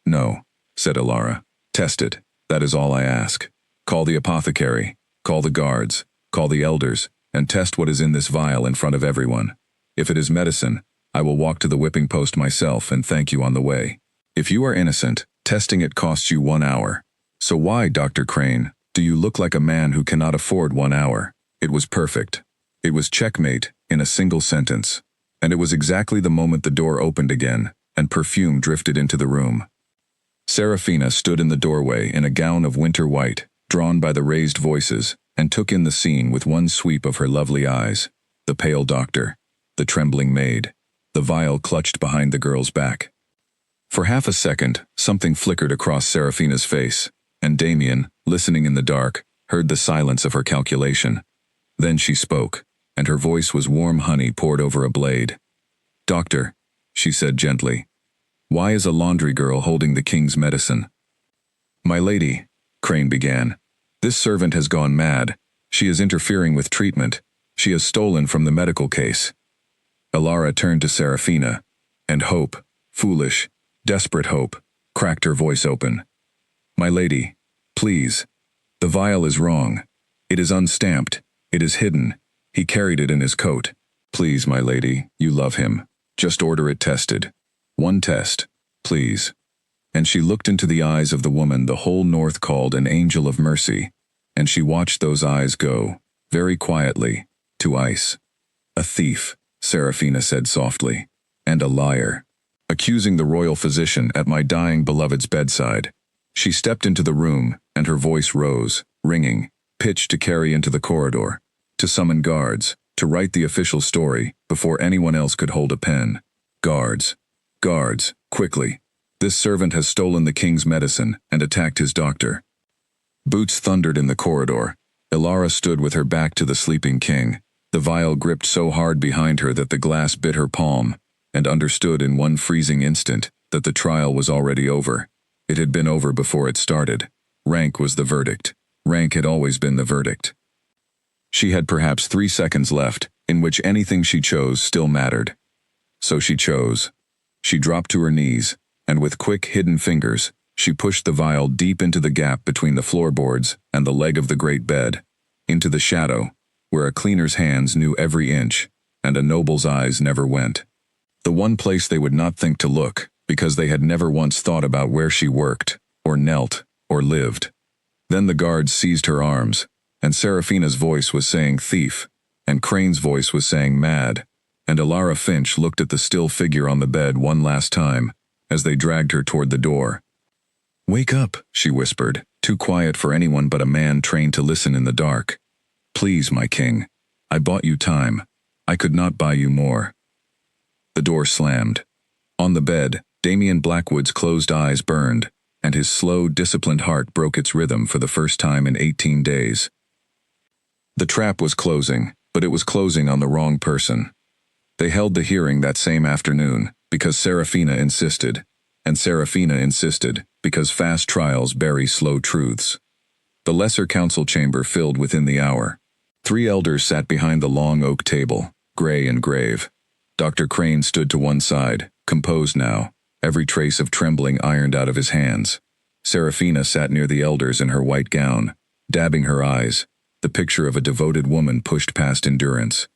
"No," said Alara. "Test it. That is all I ask. Call the apothecary, call the guards, call the elders, and test what is in this vial in front of everyone. If it is medicine, I will walk to the whipping post myself and thank you on the way. If you are innocent, testing it costs you 1 hour. So why, Dr. Crane, do you look like a man who cannot afford 1 hour?" It was perfect. It was checkmate in a single sentence. And it was exactly the moment the door opened again, and perfume drifted into the room. Serafina stood in the doorway in a gown of winter white, drawn by the raised voices, and took in the scene with one sweep of her lovely eyes. The pale doctor, the trembling maid, the vial clutched behind the girl's back. For half a second, something flickered across Serafina's face, and Damien, listening in the dark, heard the silence of her calculation. Then she spoke, and her voice was warm honey poured over a blade. "Doctor," she said gently, "why is a laundry girl holding the king's medicine?" "My lady," Crane began, "this servant has gone mad. She is interfering with treatment. She has stolen from the medical case." Alara turned to Serafina, and hope, foolish, desperate hope, cracked her voice open. "My lady, please. The vial is wrong. It is unstamped. It is hidden. He carried it in his coat. Please, my lady, you love him. Just order it tested. 1 test, please." And she looked into the eyes of the woman the whole North called an angel of mercy, and she watched those eyes go, very quietly, to ice. "A thief," Serafina said softly, "and a liar, accusing the royal physician at my dying beloved's bedside." She stepped into the room, and her voice rose, ringing, pitched to carry into the corridor, to summon guards, to write the official story before anyone else could hold a pen. Guards. Guards, quickly. This servant has stolen the king's medicine and attacked his doctor. Boots thundered in the corridor. Ilara stood with her back to the sleeping king, the vial gripped so hard behind her that the glass bit her palm, and understood in one freezing instant that the trial was already over. It had been over before it started. Rank was the verdict. Rank had always been the verdict. She had perhaps 3 seconds left, in which anything she chose still mattered. So she chose. She dropped to her knees, and with quick, hidden fingers, she pushed the vial deep into the gap between the floorboards and the leg of the great bed, into the shadow, where a cleaner's hands knew every inch, and a noble's eyes never went. The one place they would not think to look, because they had never once thought about where she worked, or knelt, or lived. Then the guards seized her arms, and Seraphina's voice was saying thief, and Crane's voice was saying mad, and Ilara Finch looked at the still figure on the bed one last time, as they dragged her toward the door. "Wake up," she whispered, too quiet for anyone but a man trained to listen in the dark. "Please, my king. I bought you time. I could not buy you more." The door slammed. On the bed, Damien Blackwood's closed eyes burned, and his slow, disciplined heart broke its rhythm for the first time in 18 days. The trap was closing, but it was closing on the wrong person. They held the hearing that same afternoon, because Seraphina insisted, and Seraphina insisted because fast trials bury slow truths. The lesser council chamber filled within the hour. 3 elders sat behind the long oak table, gray and grave. Dr. Crane stood to one side, composed now, every trace of trembling ironed out of his hands. Seraphina sat near the elders in her white gown, dabbing her eyes, the picture of a devoted woman pushed past endurance.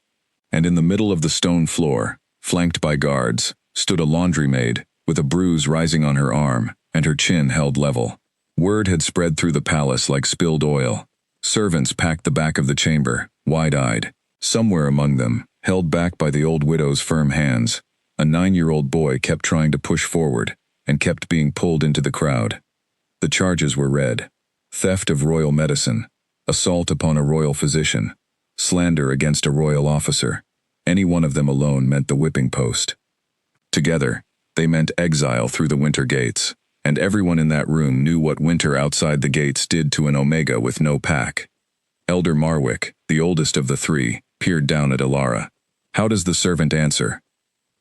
And in the middle of the stone floor, flanked by guards, stood a laundry maid, with a bruise rising on her arm, and her chin held level. Word had spread through the palace like spilled oil. Servants packed the back of the chamber, wide-eyed. Somewhere among them, held back by the old widow's firm hands, a 9-year-old boy kept trying to push forward, and kept being pulled into the crowd. The charges were read: theft of royal medicine, assault upon a royal physician, slander against a royal officer. Any one of them alone meant the whipping post. Together, they meant exile through the winter gates, and everyone in that room knew what winter outside the gates did to an Omega with no pack. Elder Marwick, the oldest of the 3, peered down at Ilara. "How does the servant answer?"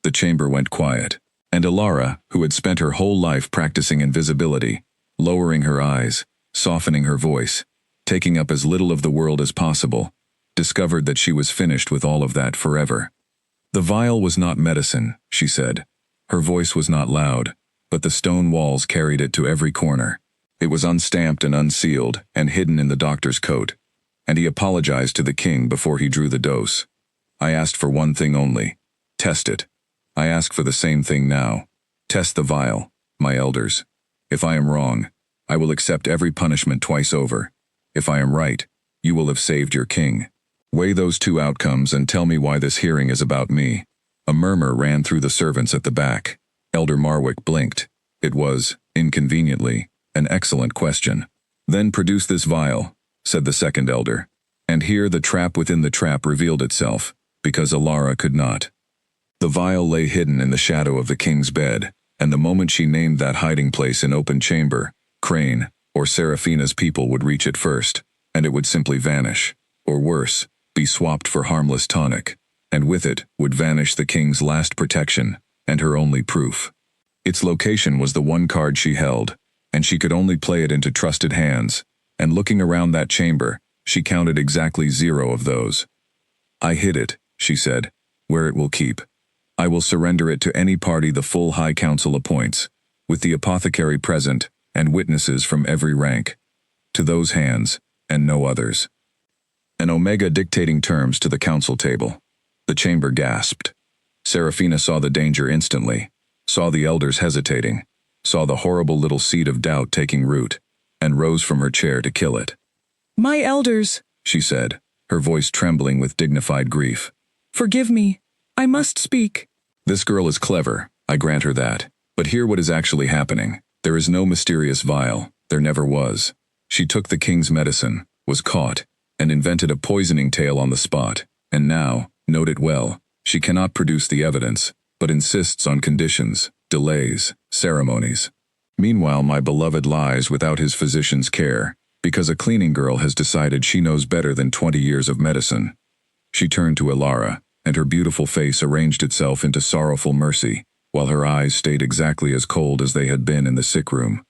The chamber went quiet, and Ilara, who had spent her whole life practicing invisibility, lowering her eyes, softening her voice, taking up as little of the world as possible, discovered that she was finished with all of that forever. "The vial was not medicine," she said. Her voice was not loud, but the stone walls carried it to every corner. It was unstamped and unsealed, and hidden in the doctor's coat. And he apologized to the king before he drew the dose. "I asked for one thing only. Test it. I ask for the same thing now. Test the vial, my elders. If I am wrong, I will accept every punishment twice over. If I am right, you will have saved your king. Weigh those 2 outcomes and tell me why this hearing is about me." A murmur ran through the servants at the back. Elder Marwick blinked. It was, inconveniently, an excellent question. "Then produce this vial," said the second elder. And here the trap within the trap revealed itself, because Ilara could not. The vial lay hidden in the shadow of the king's bed, and the moment she named that hiding place in open chamber, Crane, or Seraphina's people would reach it first, and it would simply vanish, or worse, be swapped for harmless tonic, and with it would vanish the king's last protection, and her only proof. Its location was the one card she held, and she could only play it into trusted hands, and looking around that chamber, she counted exactly 0 of those. "I hid it," she said, "where it will keep. I will surrender it to any party the full High Council appoints, with the apothecary present, and witnesses from every rank. To those hands, and no others." An Omega dictating terms to the council table. The chamber gasped. Seraphina saw the danger instantly, saw the elders hesitating, saw the horrible little seed of doubt taking root, and rose from her chair to kill it. "My elders," she said, her voice trembling with dignified grief. "Forgive me. I must speak." This girl is clever, I grant her that. But hear what is actually happening. There is no mysterious vial. There never was. She took the king's medicine, was caught, and invented a poisoning tale on the spot. And now, note it well, she cannot produce the evidence, but insists on conditions, delays, ceremonies. Meanwhile, my beloved lies without his physician's care, because a cleaning girl has decided she knows better than 20 years of medicine. She turned to Elara, and her beautiful face arranged itself into sorrowful mercy, while her eyes stayed exactly as cold as they had been in the sick room.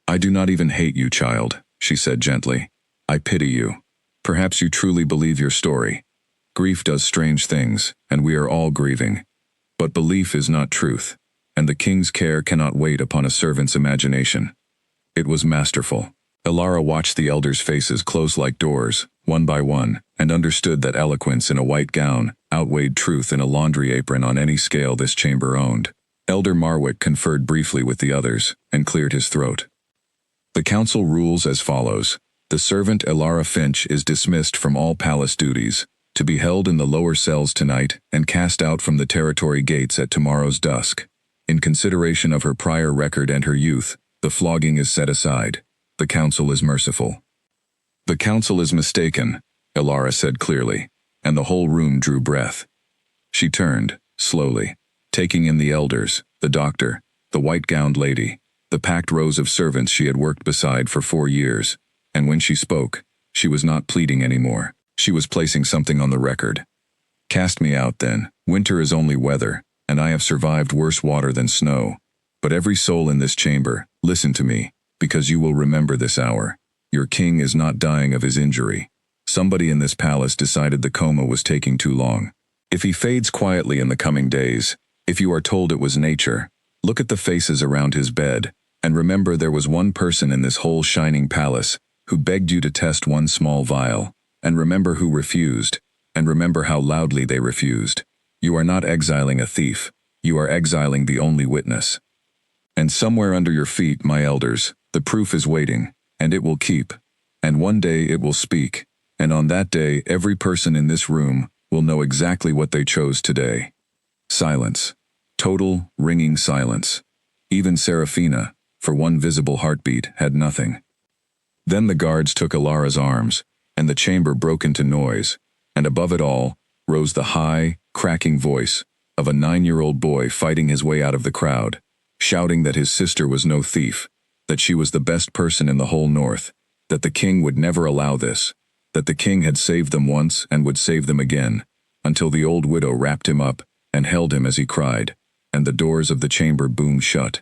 "I do not even hate you, child," she said gently. "I pity you. Perhaps you truly believe your story. Grief does strange things, and we are all grieving. But belief is not truth, and the king's care cannot wait upon a servant's imagination." It was masterful. Elara watched the elders' faces close like doors, one by one, and understood that eloquence in a white gown outweighed truth in a laundry apron on any scale this chamber owned. Elder Marwick conferred briefly with the others, and cleared his throat. "The council rules as follows. The servant Elara Finch is dismissed from all palace duties, to be held in the lower cells tonight and cast out from the territory gates at tomorrow's dusk. In consideration of her prior record and her youth, the flogging is set aside. The council is merciful." "The council is mistaken," Elara said clearly, and the whole room drew breath. She turned, slowly, taking in the elders, the doctor, the white-gowned lady, the packed rows of servants she had worked beside for 4 years, and when she spoke, she was not pleading anymore. She was placing something on the record. "Cast me out, then. Winter is only weather, and I have survived worse water than snow. But every soul in this chamber, listen to me, because you will remember this hour. Your king is not dying of his injury. Somebody in this palace decided the coma was taking too long. If he fades quietly in the coming days, if you are told it was nature, look at the faces around his bed, and remember there was one person in this whole shining palace who begged you to test one small vial, and remember who refused, and remember how loudly they refused. You are not exiling a thief, you are exiling the only witness. And somewhere under your feet, my elders, the proof is waiting, and it will keep, and one day it will speak, and on that day every person in this room will know exactly what they chose today." Silence. Total, ringing silence. Even Seraphina, for one visible heartbeat, had nothing. Then the guards took Elara's arms, and the chamber broke into noise, and above it all rose the high, cracking voice of a 9-year-old boy fighting his way out of the crowd, shouting that his sister was no thief, that she was the best person in the whole north, that the king would never allow this, that the king had saved them once and would save them again, until the old widow wrapped him up and held him as he cried, and the doors of the chamber boomed shut.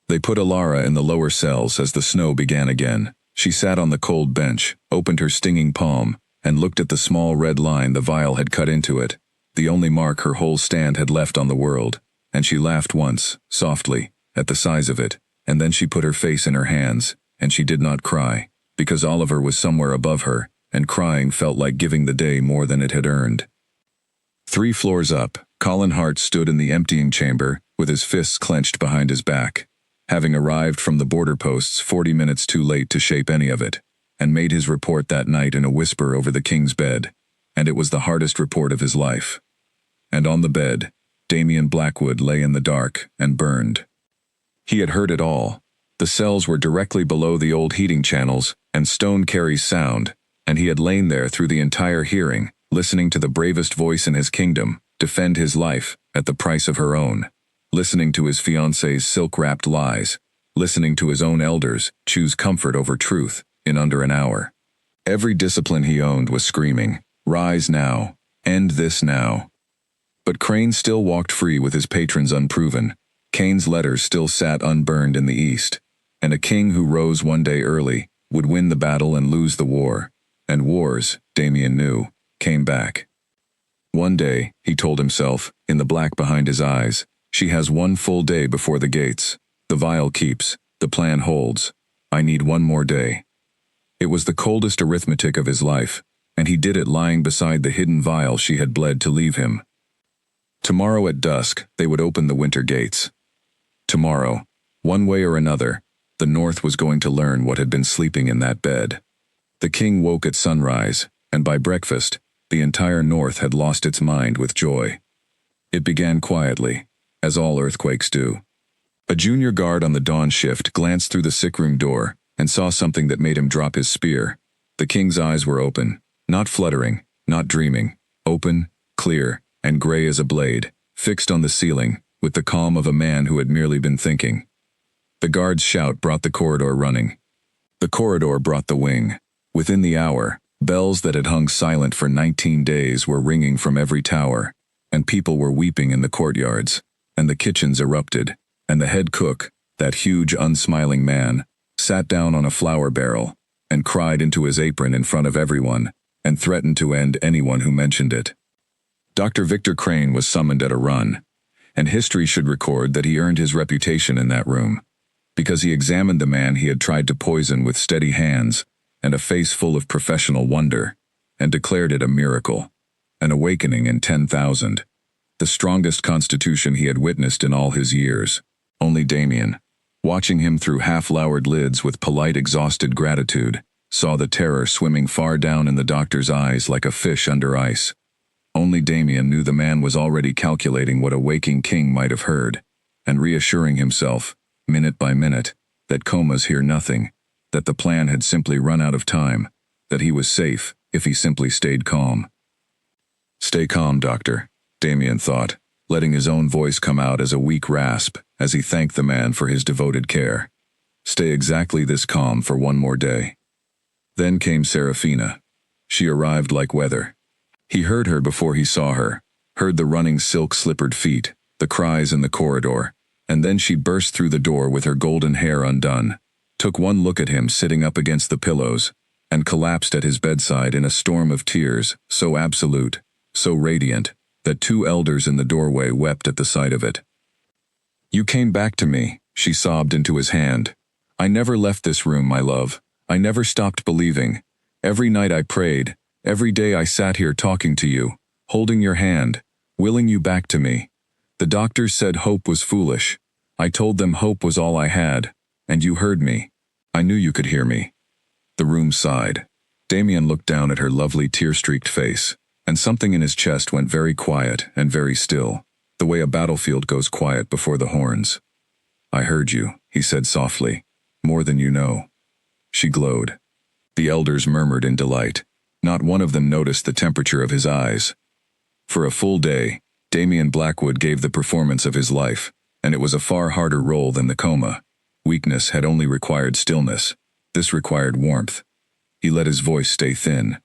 They put Elara in the lower cells as the snow began again. She sat on the cold bench, opened her stinging palm, and looked at the small red line the vial had cut into it, the only mark her whole stand had left on the world, and she laughed once, softly, at the size of it, and then she put her face in her hands, and she did not cry, because Oliver was somewhere above her, and crying felt like giving the day more than it had earned. 3 floors up, Colin Hart stood in the emptying chamber, with his fists clenched behind his back, having arrived from the border posts 40 minutes too late to shape any of it, and made his report that night in a whisper over the king's bed, and it was the hardest report of his life. And on the bed, Damian Blackwood lay in the dark and burned. He had heard it all. The cells were directly below the old heating channels and Stone Carey's sound, and he had lain there through the entire hearing, listening to the bravest voice in his kingdom defend his life at the price of her own, listening to his fiancée's silk-wrapped lies, listening to his own elders choose comfort over truth in under an hour. Every discipline he owned was screaming, "Rise now, end this now." But Crane still walked free with his patrons unproven. Cain's letters still sat unburned in the east, and a king who rose one day early would win the battle and lose the war, and wars, Damien knew, came back. One day, he told himself, in the black behind his eyes, she has one full day before the gates. The vial keeps, the plan holds. I need one more day. It was the coldest arithmetic of his life, and he did it lying beside the hidden vial she had bled to leave him. Tomorrow at dusk, they would open the winter gates. Tomorrow, one way or another, the North was going to learn what had been sleeping in that bed. The king woke at sunrise, and by breakfast, the entire North had lost its mind with joy. It began quietly, as all earthquakes do. A junior guard on the dawn shift glanced through the sickroom door and saw something that made him drop his spear. The king's eyes were open, not fluttering, not dreaming, open, clear, and gray as a blade, fixed on the ceiling, with the calm of a man who had merely been thinking. The guard's shout brought the corridor running. The corridor brought the wing. Within the hour, bells that had hung silent for 19 days were ringing from every tower, and people were weeping in the courtyards, and the kitchens erupted, and the head cook, that huge, unsmiling man, sat down on a flour barrel, and cried into his apron in front of everyone, and threatened to end anyone who mentioned it. Dr. Victor Crane was summoned at a run, and history should record that he earned his reputation in that room, because he examined the man he had tried to poison with steady hands and a face full of professional wonder, and declared it a miracle, an awakening in 10,000, the strongest constitution he had witnessed in all his years. Only Damien, watching him through half-lowered lids with polite, exhausted gratitude, saw the terror swimming far down in the doctor's eyes like a fish under ice. Only Damien knew the man was already calculating what a waking king might have heard, and reassuring himself, minute by minute, that comas hear nothing, that the plan had simply run out of time, that he was safe if he simply stayed calm. "Stay calm, doctor," Damien thought, letting his own voice come out as a weak rasp as he thanked the man for his devoted care. Stay exactly this calm for one more day. Then came Serafina. She arrived like weather. He heard her before he saw her, heard the running silk-slippered feet, the cries in the corridor, and then she burst through the door with her golden hair undone, took one look at him sitting up against the pillows, and collapsed at his bedside in a storm of tears, so absolute, so radiant, that 2 elders in the doorway wept at the sight of it. "You came back to me," she sobbed into his hand. "I never left this room, my love. I never stopped believing. Every night I prayed, every day I sat here talking to you, holding your hand, willing you back to me. The doctors said hope was foolish. I told them hope was all I had, and you heard me. I knew you could hear me." The room sighed. Damien looked down at her lovely tear-streaked face, and something in his chest went very quiet and very still, the way a battlefield goes quiet before the horns. "I heard you," he said softly, "more than you know." She glowed. The elders murmured in delight. Not one of them noticed the temperature of his eyes. For a full day, Damien Blackwood gave the performance of his life, and it was a far harder role than the coma. Weakness had only required stillness. This required warmth. He let his voice stay thin.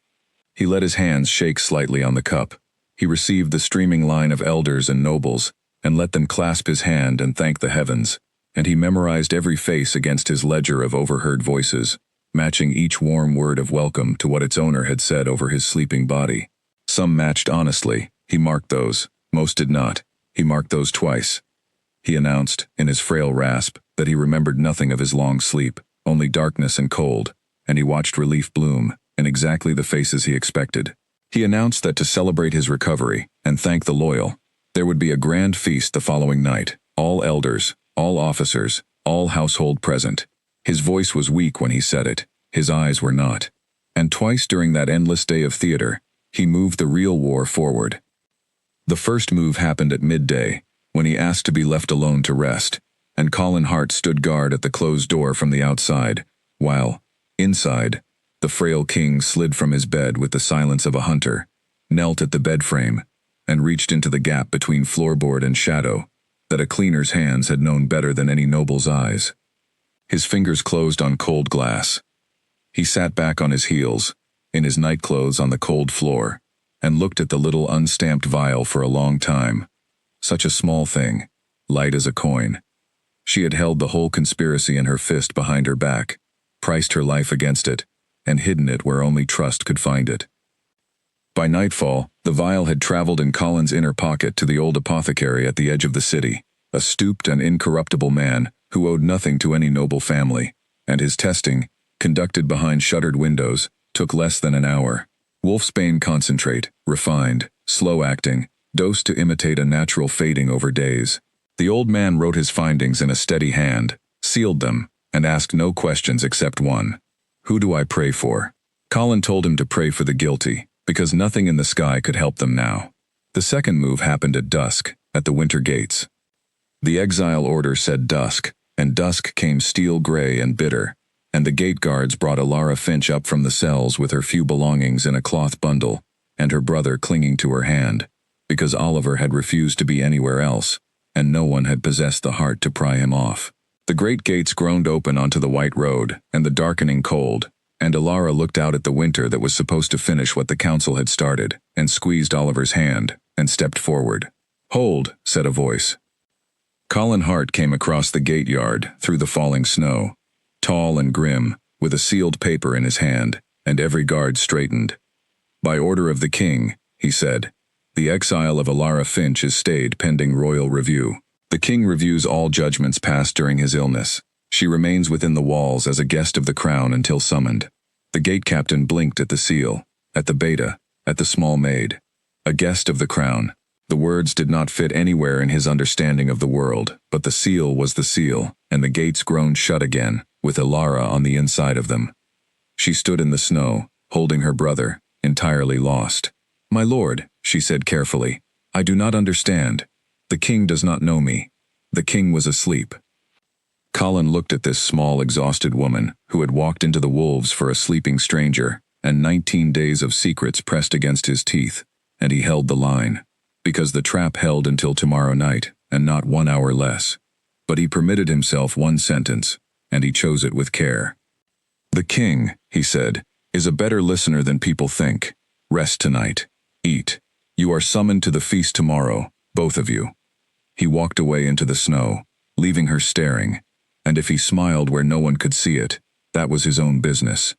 He let his hands shake slightly on the cup. He received the streaming line of elders and nobles, and let them clasp his hand and thank the heavens, and he memorized every face against his ledger of overheard voices, matching each warm word of welcome to what its owner had said over his sleeping body. Some matched honestly. He marked those. Most did not. He marked those twice. He announced, in his frail rasp, that he remembered nothing of his long sleep, only darkness and cold, and he watched relief bloom in exactly the faces he expected. He announced that to celebrate his recovery and thank the loyal, there would be a grand feast the following night, all elders, all officers, all household present. His voice was weak when he said it, his eyes were not. And twice during that endless day of theater, he moved the real war forward. The first move happened at midday, when he asked to be left alone to rest, and Colin Hart stood guard at the closed door from the outside, while, inside, the frail king slid from his bed with the silence of a hunter, knelt at the bed frame, and reached into the gap between floorboard and shadow, that a cleaner's hands had known better than any noble's eyes. His fingers closed on cold glass. He sat back on his heels, in his nightclothes on the cold floor, and looked at the little unstamped vial for a long time. Such a small thing, light as a coin. She had held the whole conspiracy in her fist behind her back, priced her life against it, and hidden it where only trust could find it. By nightfall, the vial had traveled in Colin's inner pocket to the old apothecary at the edge of the city, a stooped and incorruptible man who owed nothing to any noble family, and his testing, conducted behind shuttered windows, took less than an hour. Wolfsbane concentrate, refined, slow-acting, dosed to imitate a natural fading over days. The old man wrote his findings in a steady hand, sealed them, and asked no questions except one. "Who do I pray for?" Colin told him to pray for the guilty, because nothing in the sky could help them now. The second move happened at dusk, at the winter gates. The exile order said dusk, and dusk came steel-gray and bitter, and the gate guards brought Alara Finch up from the cells with her few belongings in a cloth bundle, and her brother clinging to her hand. because Oliver had refused to be anywhere else, and no one had possessed the heart to pry him off. The great gates groaned open onto the white road, and the darkening cold, and Alara looked out at the winter that was supposed to finish what the council had started, and squeezed Oliver's hand, and stepped forward. "Hold," said a voice. Colin Hart came across the gate yard, through the falling snow, tall and grim, with a sealed paper in his hand, and every guard straightened. "By order of the king," he said, "the exile of Alara Finch is stayed pending royal review. The king reviews all judgments passed during his illness. She remains within the walls as a guest of the crown until summoned." The gate captain blinked at the seal, at the beta, at the small maid. A guest of the crown. The words did not fit anywhere in his understanding of the world, but the seal was the seal, and the gates groaned shut again, with Alara on the inside of them. She stood in the snow, holding her brother, entirely lost. "My lord," she said carefully, "I do not understand. The king does not know me. The king was asleep." Colin looked at this small, exhausted woman, who had walked into the wolves for a sleeping stranger, and 19 days of secrets pressed against his teeth, and he held the line. Because the trap held until tomorrow night, and not 1 hour less. But he permitted himself one sentence, and he chose it with care. "The king," he said, "is a better listener than people think. Rest tonight. Eat. You are summoned to the feast tomorrow, both of you." He walked away into the snow, leaving her staring, and if he smiled where no one could see it, that was his own business.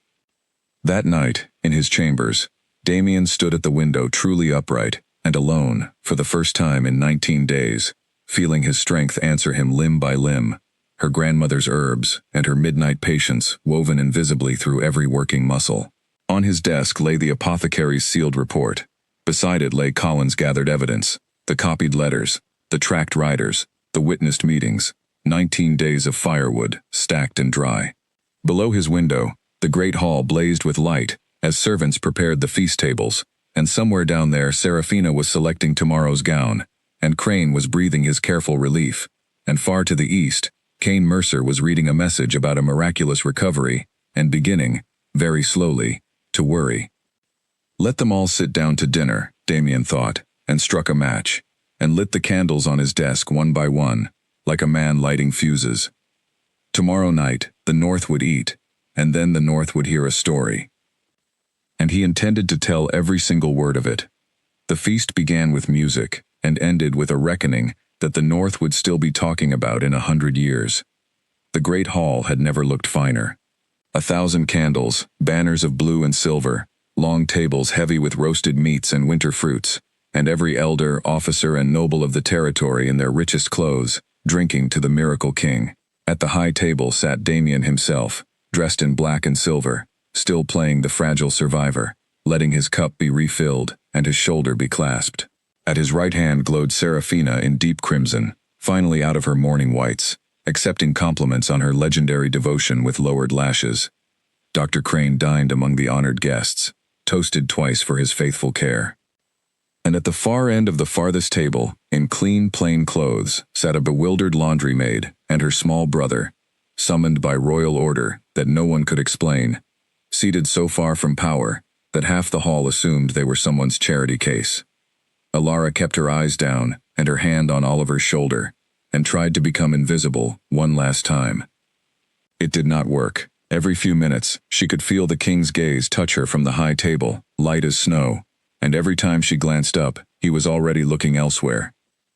That night, in his chambers, Damien stood at the window truly upright, and alone, for the first time in 19 days, feeling his strength answer him limb by limb, her grandmother's herbs and her midnight patience woven invisibly through every working muscle. On his desk lay the apothecary's sealed report. Beside it lay Colin's gathered evidence, the copied letters, the tracked riders, the witnessed meetings, 19 days of firewood, stacked and dry. Below his window, the great hall blazed with light, as servants prepared the feast tables, and somewhere down there Serafina was selecting tomorrow's gown, and Crane was breathing his careful relief, and far to the east, Kane Mercer was reading a message about a miraculous recovery, and beginning, very slowly, to worry. Let them all sit down to dinner, Damien thought, and struck a match, and lit the candles on his desk one by one, like a man lighting fuses. Tomorrow night, the North would eat, and then the North would hear a story. And he intended to tell every single word of it. The feast began with music, and ended with a reckoning that the North would still be talking about in 100 years. The great hall had never looked finer. 1,000 candles, banners of blue and silver, long tables heavy with roasted meats and winter fruits, and every elder, officer, and noble of the territory in their richest clothes, drinking to the miracle king. At the high table sat Damien himself, dressed in black and silver, still playing the fragile survivor, letting his cup be refilled and his shoulder be clasped. At his right hand glowed Serafina in deep crimson, finally out of her mourning whites, accepting compliments on her legendary devotion with lowered lashes. Dr. Crane dined among the honored guests, toasted twice for his faithful care. And at the far end of the farthest table, in clean, plain clothes, sat a bewildered laundry maid and her small brother, summoned by royal order that no one could explain, seated so far from power that half the hall assumed they were someone's charity case. Alara kept her eyes down and her hand on Oliver's shoulder, and tried to become invisible one last time. It did not work. Every few minutes, she could feel the king's gaze touch her from the high table, light as snow, and every time she glanced up, he was already looking elsewhere.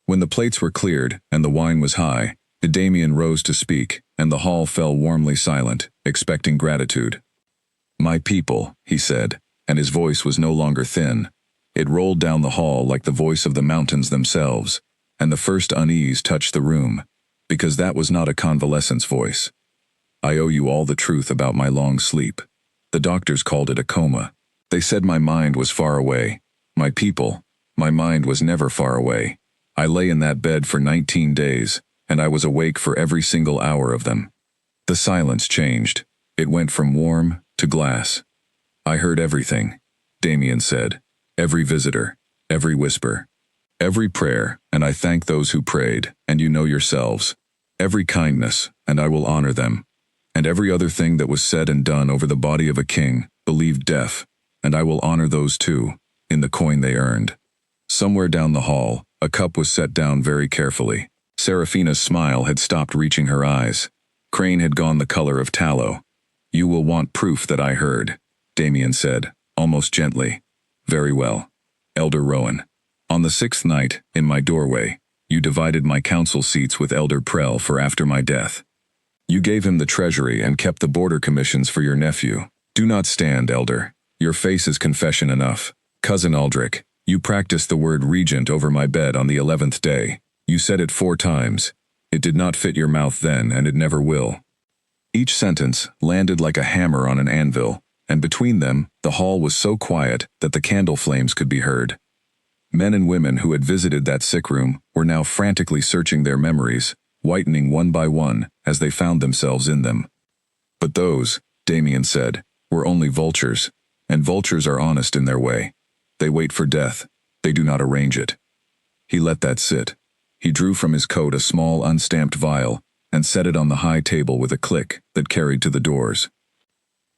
When the plates were cleared and the wine was high, Damien rose to speak, and the hall fell warmly silent, expecting gratitude. "My people," he said, and his voice was no longer thin. It rolled down the hall like the voice of the mountains themselves, and the first unease touched the room, because that was not a convalescent's voice. "I owe you all the truth about my long sleep. The doctors called it a coma. They said my mind was far away. My people, my mind was never far away. I lay in that bed for 19 days, and I was awake for every single hour of them." The silence changed. It went from warm to glass. "I heard everything," Damien said. "Every visitor, every whisper, every prayer, and I thank those who prayed, and you know yourselves. Every kindness, and I will honor them. And every other thing that was said and done over the body of a king, believed deaf, and I will honor those too, in the coin they earned. Somewhere down the hall, a cup was set down very carefully. Seraphina's smile had stopped reaching her eyes. Crane had gone the color of tallow. "You will want proof that I heard," Damien said, almost gently. "Very well. Elder Rowan. On the 6th night, in my doorway, you divided my council seats with Elder Prell for after my death. You gave him the treasury and kept the border commissions for your nephew. Do not stand, Elder. Your face is confession enough. Cousin Aldrich, you practiced the word regent over my bed on the 11th day. You said it 4 times. It did not fit your mouth then, and it never will." Each sentence landed like a hammer on an anvil, and between them, the hall was so quiet that the candle flames could be heard. Men and women who had visited that sick room were now frantically searching their memories, whitening one by one as they found themselves in them. But those, Damien said, were only vultures, and vultures are honest in their way. They wait for death. They do not arrange it. He let that sit. He drew from his coat a small unstamped vial and set it on the high table with a click that carried to the doors.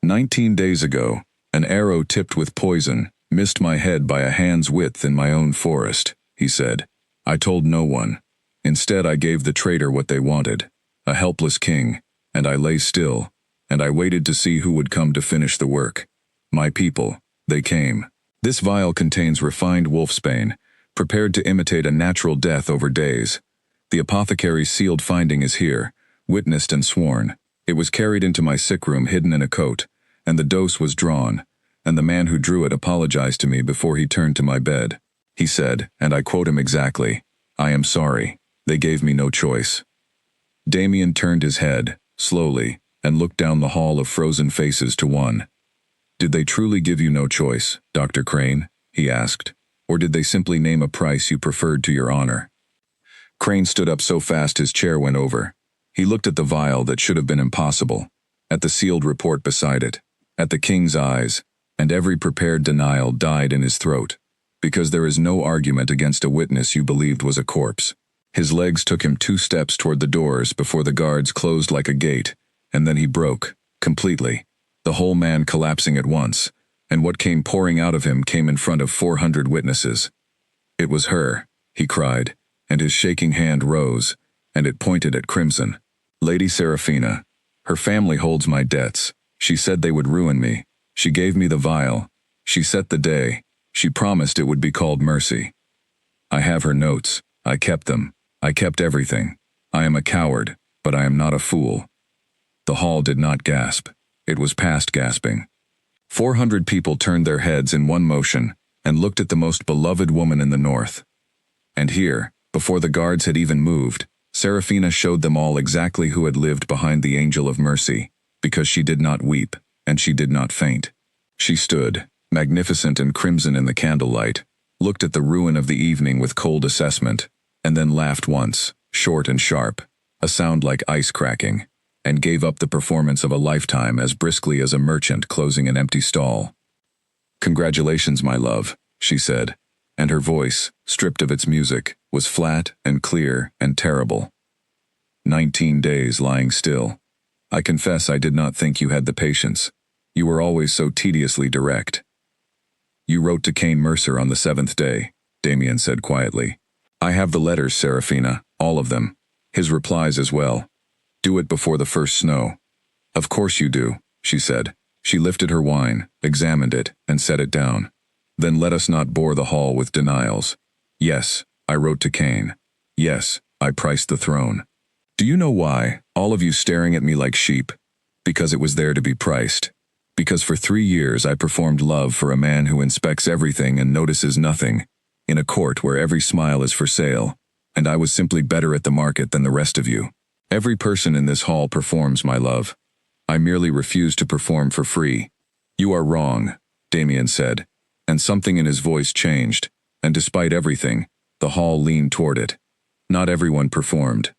19 days ago, an arrow tipped with poison missed my head by a hand's width in my own forest, he said. I told no one. Instead, I gave the traitor what they wanted, a helpless king, and I lay still, and I waited to see who would come to finish the work. My people, they came. This vial contains refined wolfsbane, prepared to imitate a natural death over days. The apothecary's sealed finding is here, witnessed and sworn. It was carried into my sick room hidden in a coat, and the dose was drawn, and the man who drew it apologized to me before he turned to my bed. He said, and I quote him exactly, "I am sorry. They gave me no choice." Damien turned his head, slowly, and looked down the hall of frozen faces to one. "Did they truly give you no choice, Dr. Crane?" he asked. "Or did they simply name a price you preferred to your honor?" Crane stood up so fast his chair went over. He looked at the vial that should have been impossible, at the sealed report beside it, at the king's eyes, and every prepared denial died in his throat, because there is no argument against a witness you believed was a corpse. His legs took him 2 steps toward the doors before the guards closed like a gate, and then he broke, completely, the whole man collapsing at once, and what came pouring out of him came in front of 400 witnesses. "It was her," he cried, and his shaking hand rose, and it pointed at Crimson. "Lady Seraphina. Her family holds my debts. She said they would ruin me. She gave me the vial. She set the day. She promised it would be called mercy. I have her notes. I kept them. I kept everything. I am a coward, but I am not a fool." The hall did not gasp. It was past gasping. 400 people turned their heads in one motion and looked at the most beloved woman in the north. And here, before the guards had even moved, Seraphina showed them all exactly who had lived behind the angel of mercy, because she did not weep, and she did not faint. She stood, magnificent and crimson in the candlelight, looked at the ruin of the evening with cold assessment, and then laughed once, short and sharp, a sound like ice cracking, and gave up the performance of a lifetime as briskly as a merchant closing an empty stall. "Congratulations, my love," she said, and her voice, stripped of its music, was flat and clear and terrible. 19 days lying still. I confess I did not think you had the patience. You were always so tediously direct. "You wrote to Kane Mercer on the 7th day, Damien said quietly. "I have the letters, Seraphina, all of them. His replies as well. Do it before the first snow." "Of course you do," she said. She lifted her wine, examined it, and set it down. "Then let us not bore the hall with denials. Yes, I wrote to Kane. Yes, I priced the throne. Do you know why, all of you staring at me like sheep? Because it was there to be priced. Because for 3 years I performed love for a man who inspects everything and notices nothing, in a court where every smile is for sale, and I was simply better at the market than the rest of you. Every person in this hall performs, my love. I merely refuse to perform for free." "You are wrong," Damien said, and something in his voice changed, and despite everything, the hall leaned toward it. "Not everyone performed.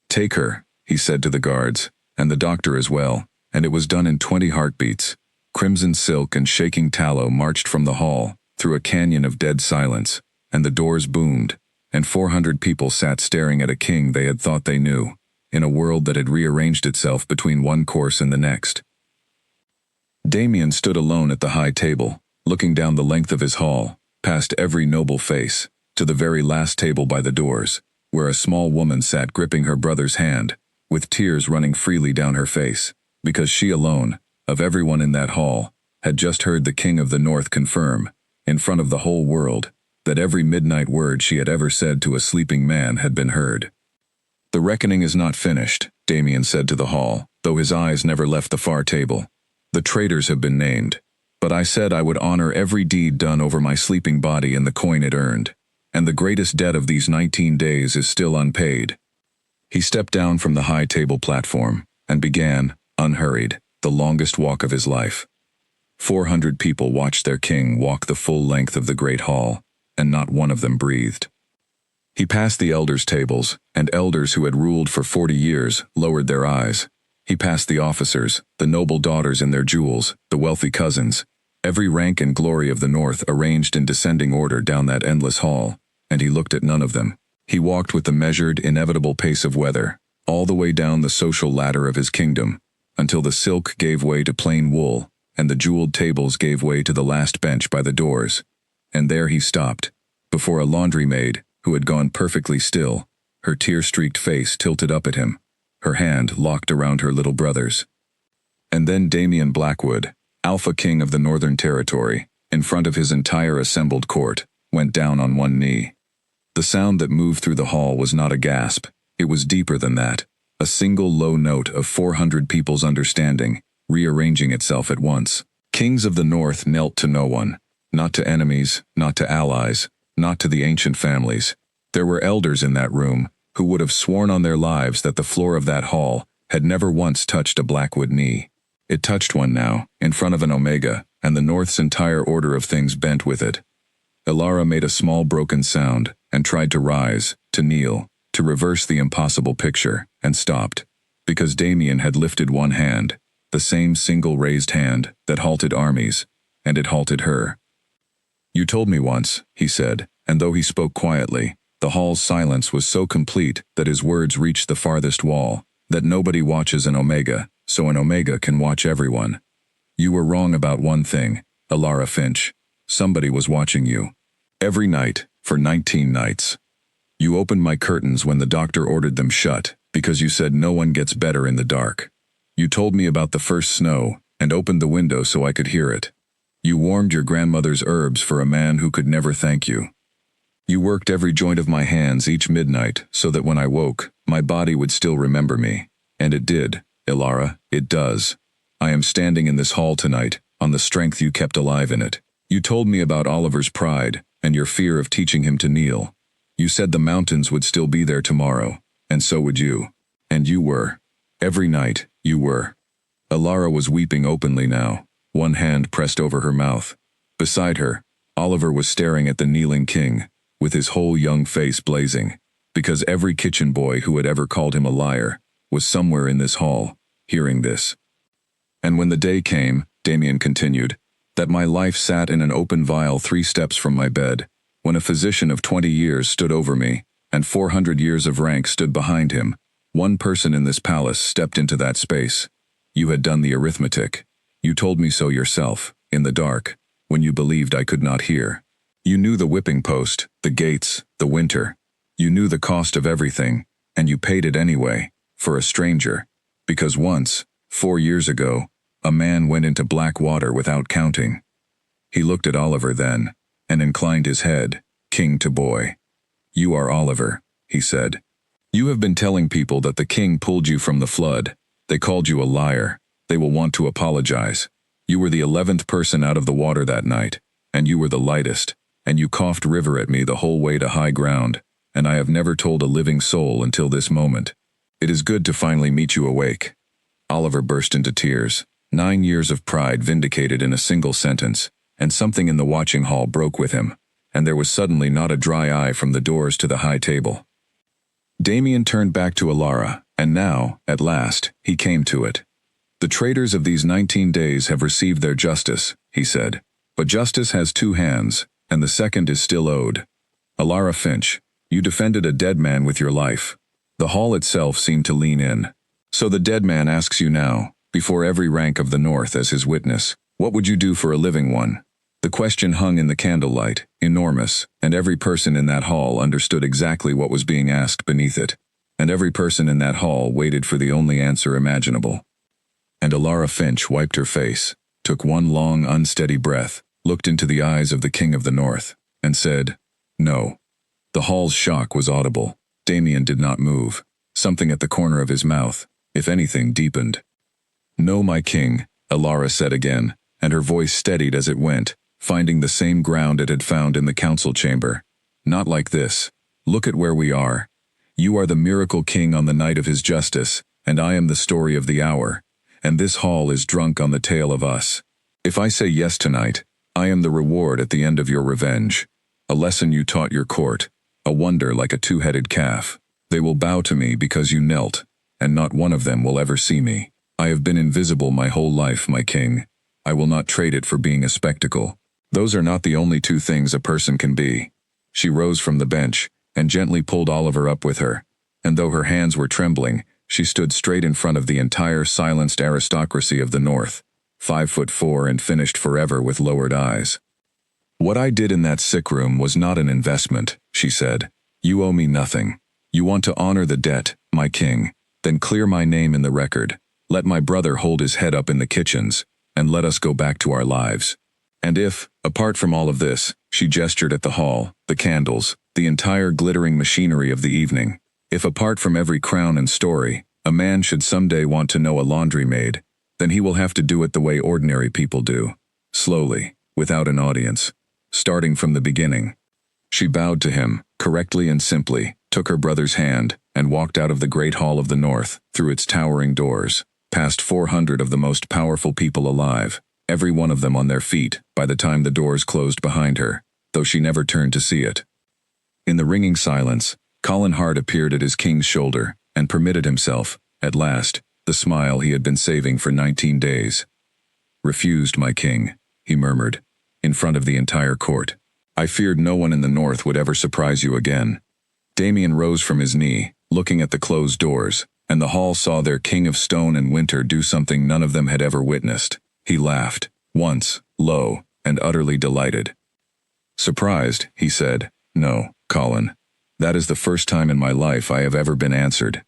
Take her," he said to the guards, and the doctor as well, and it was done in 20 heartbeats. Crimson silk and shaking tallow marched from the hall, through a canyon of dead silence, and the doors boomed, and 400 people sat staring at a king they had thought they knew, in a world that had rearranged itself between one course and the next. Damien stood alone at the high table, looking down the length of his hall, past every noble face, to the very last table by the doors, where a small woman sat gripping her brother's hand, with tears running freely down her face, because she alone, of everyone in that hall, had just heard the King of the North confirm, in front of the whole world, that every midnight word she had ever said to a sleeping man had been heard. "The reckoning is not finished," Damien said to the hall, though his eyes never left the far table. "The traitors have been named, but I said I would honor every deed done over my sleeping body and the coin it earned, and the greatest debt of these 19 days is still unpaid." He stepped down from the high table platform, and began, unhurried, the longest walk of his life. 400 people watched their king walk the full length of the great hall, and not one of them breathed. He passed the elders' tables, and elders who had ruled for 40 years lowered their eyes. He passed the officers, the noble daughters in their jewels, the wealthy cousins, every rank and glory of the North arranged in descending order down that endless hall, and he looked at none of them. He walked with the measured, inevitable pace of weather, all the way down the social ladder of his kingdom, until the silk gave way to plain wool, and the jeweled tables gave way to the last bench by the doors. And there he stopped, before a laundry maid, who had gone perfectly still, her tear-streaked face tilted up at him, her hand locked around her little brother's. And then Damien Blackwood, Alpha King of the Northern Territory, in front of his entire assembled court, went down on one knee. The sound that moved through the hall was not a gasp, it was deeper than that, a single low note of 400 people's understanding, rearranging itself at once. Kings of the North knelt to no one, not to enemies, not to allies, not to the ancient families. There were elders in that room who would have sworn on their lives that the floor of that hall had never once touched a Blackwood knee. It touched one now, in front of an Omega, and the North's entire order of things bent with it. Ilara made a small broken sound, and tried to rise, to kneel, to reverse the impossible picture, and stopped, because Damien had lifted one hand, the same single raised hand that halted armies, and it halted her. "You told me once," he said, and though he spoke quietly, the hall's silence was so complete that his words reached the farthest wall, that nobody watches an Omega, so an Omega can watch everyone. "You were wrong about one thing, Ilara Finch. Somebody was watching you. Every night, for 19 nights. You opened my curtains when the doctor ordered them shut, because you said no one gets better in the dark. You told me about the first snow, and opened the window so I could hear it. You warmed your grandmother's herbs for a man who could never thank you. You worked every joint of my hands each midnight so that when I woke, my body would still remember me. And it did, Ilara, it does. I am standing in this hall tonight, on the strength you kept alive in it. You told me about Oliver's pride, and your fear of teaching him to kneel. You said the mountains would still be there tomorrow, and so would you. And you were. Every night, you were." Ilara was weeping openly now, one hand pressed over her mouth. Beside her, Oliver was staring at the kneeling king, with his whole young face blazing, because every kitchen boy who had ever called him a liar was somewhere in this hall, hearing this. "And when the day came," Damien continued, "that my life sat in an open vial 3 steps from my bed, when a physician of 20 years stood over me, and 400 years of rank stood behind him, one person in this palace stepped into that space. You had done the arithmetic. You told me so yourself, in the dark, when you believed I could not hear. You knew the whipping post, the gates, the winter. You knew the cost of everything, and you paid it anyway, for a stranger, because once, 4 years ago, a man went into black water without counting." He looked at Oliver then, and inclined his head, king to boy. "You are Oliver," he said. "You have been telling people that the king pulled you from the flood. They called you a liar. They will want to apologize. You were the 11th person out of the water that night, and you were the lightest, and you coughed river at me the whole way to high ground, and I have never told a living soul until this moment. It is good to finally meet you awake." Oliver burst into tears. 9 years of pride vindicated in a single sentence, and something in the watching hall broke with him, and there was suddenly not a dry eye from the doors to the high table. Damien turned back to Ilara, and now, at last, he came to it. "The traitors of these 19 days have received their justice," he said. "But justice has 2 hands, and the second is still owed. Ilara Finch, you defended a dead man with your life." The hall itself seemed to lean in. "So the dead man asks you now, before every rank of the North as his witness, what would you do for a living one? The question hung in the candlelight, enormous, and every person in that hall understood exactly what was being asked beneath it. And every person in that hall waited for the only answer imaginable. And Alara Finch wiped her face, took one long, unsteady breath, looked into the eyes of the King of the North, and said, "No." The hall's shock was audible. Damien did not move. Something at the corner of his mouth, if anything, deepened. "No, my king," Alara said again, and her voice steadied as it went, finding the same ground it had found in the council chamber. "Not like this. Look at where we are. You are the miracle king on the night of his justice, and I am the story of the hour, and this hall is drunk on the tale of us. If I say yes tonight, I am the reward at the end of your revenge. A lesson you taught your court, a wonder like a two-headed calf. They will bow to me because you knelt, and not one of them will ever see me. I have been invisible my whole life, my king. I will not trade it for being a spectacle. Those are not the only two things a person can be." She rose from the bench, and gently pulled Oliver up with her, and though her hands were trembling, she stood straight in front of the entire silenced aristocracy of the North, 5'4" and finished forever with lowered eyes. "What I did in that sick room was not an investment," she said. "You owe me nothing. You want to honor the debt, my king, then clear my name in the record. Let my brother hold his head up in the kitchens, and let us go back to our lives. And if, apart from all of this," she gestured at the hall, the candles, the entire glittering machinery of the evening, "if apart from every crown and story, a man should someday want to know a laundry maid, then he will have to do it the way ordinary people do, slowly, without an audience, starting from the beginning." She bowed to him, correctly and simply, took her brother's hand, and walked out of the great hall of the North, through its towering doors, past 400 of the most powerful people alive, every one of them on their feet by the time the doors closed behind her, though she never turned to see it. In the ringing silence, Colin Hart appeared at his king's shoulder, and permitted himself, at last, the smile he had been saving for 19 days. "Refused, my king," he murmured, in front of the entire court. "I feared no one in the North would ever surprise you again." Damien rose from his knee, looking at the closed doors, and the hall saw their king of stone and winter do something none of them had ever witnessed. He laughed, once, low, and utterly delighted. "Surprised," he said. "No, Colin. That is the first time in my life I have ever been answered."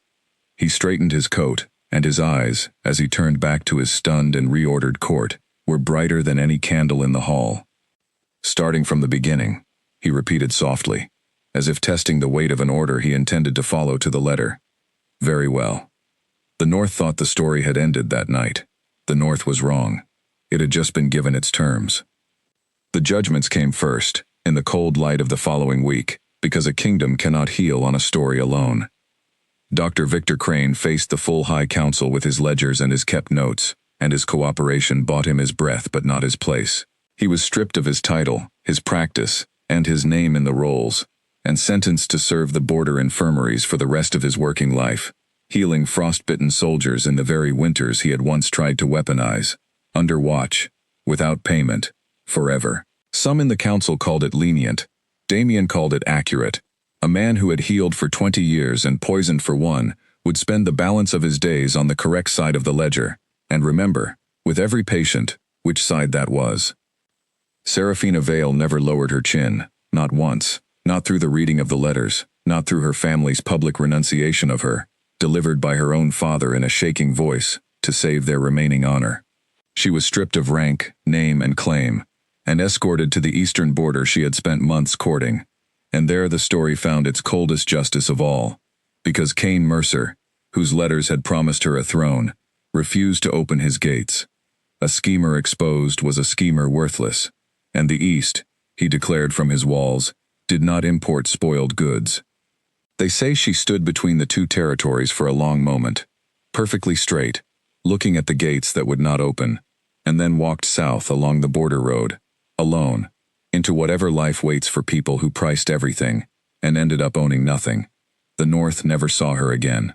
He straightened his coat, and his eyes, as he turned back to his stunned and reordered court, were brighter than any candle in the hall. "Starting from the beginning," he repeated softly, as if testing the weight of an order he intended to follow to the letter. "Very well." The North thought the story had ended that night. The North was wrong. It had just been given its terms. The judgments came first, in the cold light of the following week, because a kingdom cannot heal on a story alone. Dr. Victor Crane faced the full High Council with his ledgers and his kept notes, and his cooperation bought him his breath but not his place. He was stripped of his title, his practice, and his name in the rolls, and sentenced to serve the border infirmaries for the rest of his working life, healing frostbitten soldiers in the very winters he had once tried to weaponize, under watch, without payment, forever. Some in the council called it lenient. Damien called it accurate. A man who had healed for 20 years and poisoned for one would spend the balance of his days on the correct side of the ledger, and remember, with every patient, which side that was. Seraphina Vale never lowered her chin, not once, not through the reading of the letters, not through her family's public renunciation of her, delivered by her own father in a shaking voice, to save their remaining honor. She was stripped of rank, name, and claim, and escorted to the eastern border she had spent months courting, and there the story found its coldest justice of all, because Cain Mercer, whose letters had promised her a throne, refused to open his gates. A schemer exposed was a schemer worthless, and the East, he declared from his walls, did not import spoiled goods. They say she stood between the two territories for a long moment, perfectly straight, looking at the gates that would not open, and then walked south along the border road, alone, into whatever life waits for people who priced everything, and ended up owning nothing. The North never saw her again.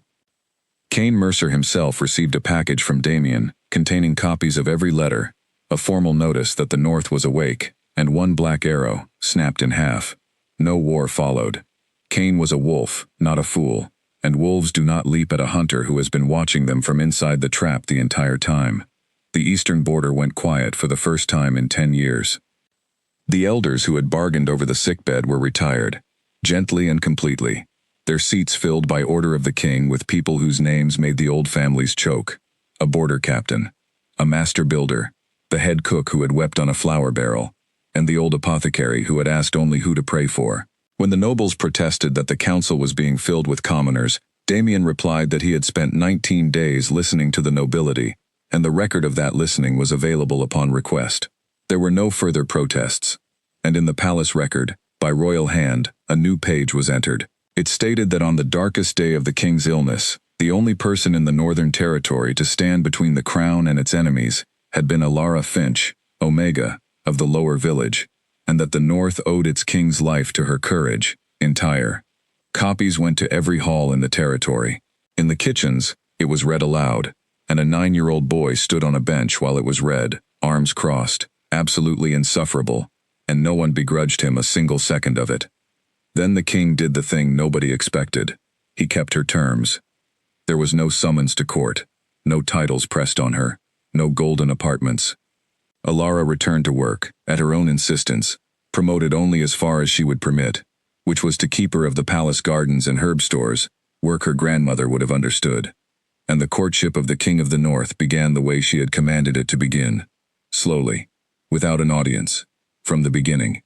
Cain Mercer himself received a package from Damien, containing copies of every letter, a formal notice that the North was awake, and one black arrow, snapped in half. No war followed. Cain was a wolf, not a fool, and wolves do not leap at a hunter who has been watching them from inside the trap the entire time. The eastern border went quiet for the first time in 10 years. The elders who had bargained over the sickbed were retired, gently and completely, their seats filled by order of the king with people whose names made the old families choke: a border captain, a master builder, the head cook who had wept on a flour barrel, and the old apothecary who had asked only who to pray for. When the nobles protested that the council was being filled with commoners, Damien replied that he had spent 19 days listening to the nobility, and the record of that listening was available upon request. There were no further protests, and in the palace record, by royal hand, a new page was entered. It stated that on the darkest day of the king's illness, the only person in the Northern Territory to stand between the crown and its enemies had been Alara Finch, Omega, of the lower village, and that the North owed its king's life to her courage, entire. Copies went to every hall in the territory. In the kitchens, it was read aloud, and a 9-year-old boy stood on a bench while it was read, arms crossed, absolutely insufferable, and no one begrudged him a single second of it. Then the king did the thing nobody expected. He kept her terms. There was no summons to court, no titles pressed on her, no golden apartments. Alara returned to work, at her own insistence, promoted only as far as she would permit, which was to keeper of the palace gardens and herb stores, work her grandmother would have understood. And the courtship of the King of the North began the way she had commanded it to begin, slowly, without an audience, from the beginning.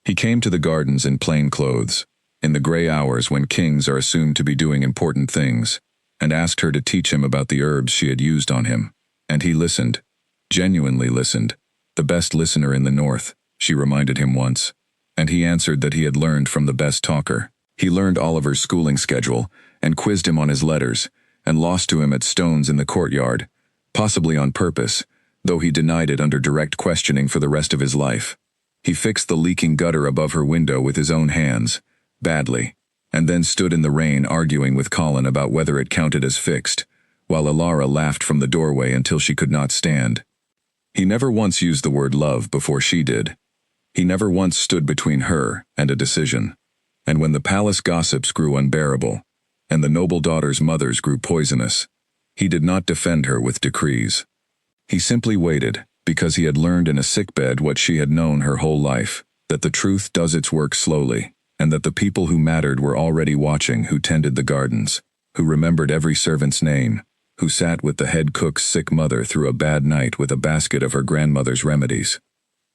He came to the gardens in plain clothes, in the gray hours when kings are assumed to be doing important things, and asked her to teach him about the herbs she had used on him. And he listened, genuinely listened, the best listener in the North, she reminded him once, and he answered that he had learned from the best talker. He learned Oliver's schooling schedule, and quizzed him on his letters, and lost to him at stones in the courtyard, possibly on purpose, though he denied it under direct questioning for the rest of his life. He fixed the leaking gutter above her window with his own hands, badly, and then stood in the rain arguing with Colin about whether it counted as fixed, while Alara laughed from the doorway until she could not stand. He never once used the word love before she did. He never once stood between her and a decision. And when the palace gossips grew unbearable, and the noble daughter's mothers grew poisonous, he did not defend her with decrees. He simply waited, because he had learned in a sickbed what she had known her whole life, that the truth does its work slowly, and that the people who mattered were already watching, who tended the gardens, who remembered every servant's name, who sat with the head cook's sick mother through a bad night with a basket of her grandmother's remedies.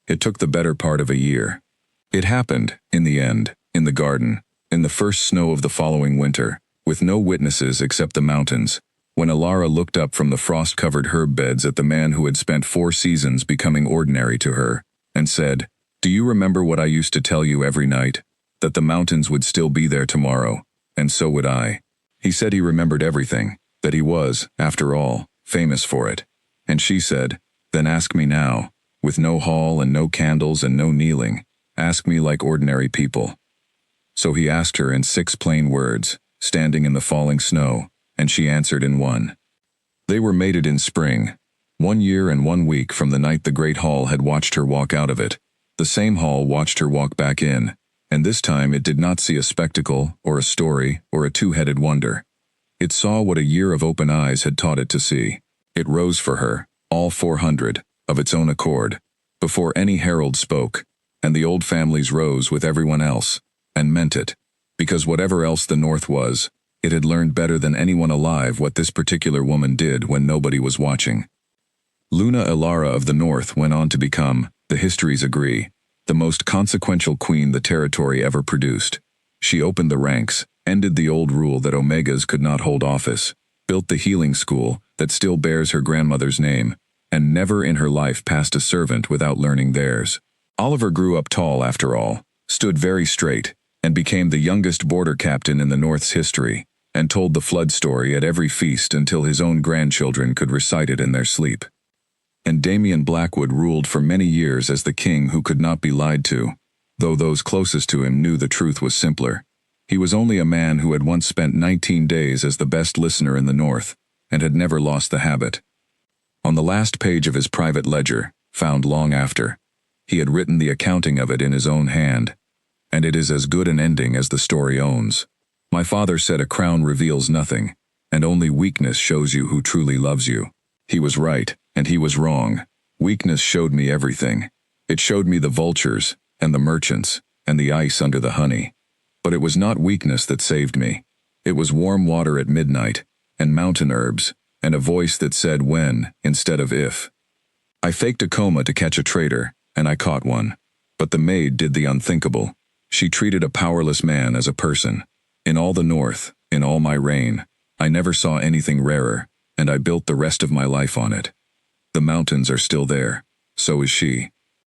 It took the better part of a year. It happened, in the end, in the garden, in the first snow of the following winter, with no witnesses except the mountains, when Alara looked up from the frost-covered herb beds at the man who had spent 4 seasons becoming ordinary to her, and said, "Do you remember what I used to tell you every night? That the mountains would still be there tomorrow, and so would I." He said he remembered everything, that he was, after all, famous for it. And she said, "Then ask me now, with no hall and no candles and no kneeling, ask me like ordinary people." So he asked her in 6 plain words, standing in the falling snow, and she answered in 1. They were mated in spring, 1 year and 1 week from the night the great hall had watched her walk out of it. The same hall watched her walk back in, and this time it did not see a spectacle, or a story, or a 2-headed wonder. It saw what a year of open eyes had taught it to see. It rose for her, all 400, of its own accord, before any herald spoke, and the old families rose with everyone else, and meant it, because whatever else the North was, it had learned better than anyone alive what this particular woman did when nobody was watching. Luna Ilara of the North went on to become, the histories agree, the most consequential queen the territory ever produced. She opened the ranks, ended the old rule that Omegas could not hold office, built the healing school that still bears her grandmother's name, and never in her life passed a servant without learning theirs. Oliver grew up tall after all, stood very straight, and became the youngest border captain in the North's history, and told the flood story at every feast until his own grandchildren could recite it in their sleep. And Damien Blackwood ruled for many years as the king who could not be lied to, though those closest to him knew the truth was simpler. He was only a man who had once spent 19 days as the best listener in the North, and had never lost the habit. On the last page of his private ledger, found long after, he had written the accounting of it in his own hand, and it is as good an ending as the story owns. My father said a crown reveals nothing, and only weakness shows you who truly loves you. He was right, and he was wrong. Weakness showed me everything. It showed me the vultures, and the merchants, and the ice under the honey. But it was not weakness that saved me. It was warm water at midnight, and mountain herbs, and a voice that said when instead of if. I faked a coma to catch a traitor, and I caught one. But the maid did the unthinkable. She treated a powerless man as a person. In all the north, in all my reign, I never saw anything rarer, and I built the rest of my life on it. The mountains are still there. So is she.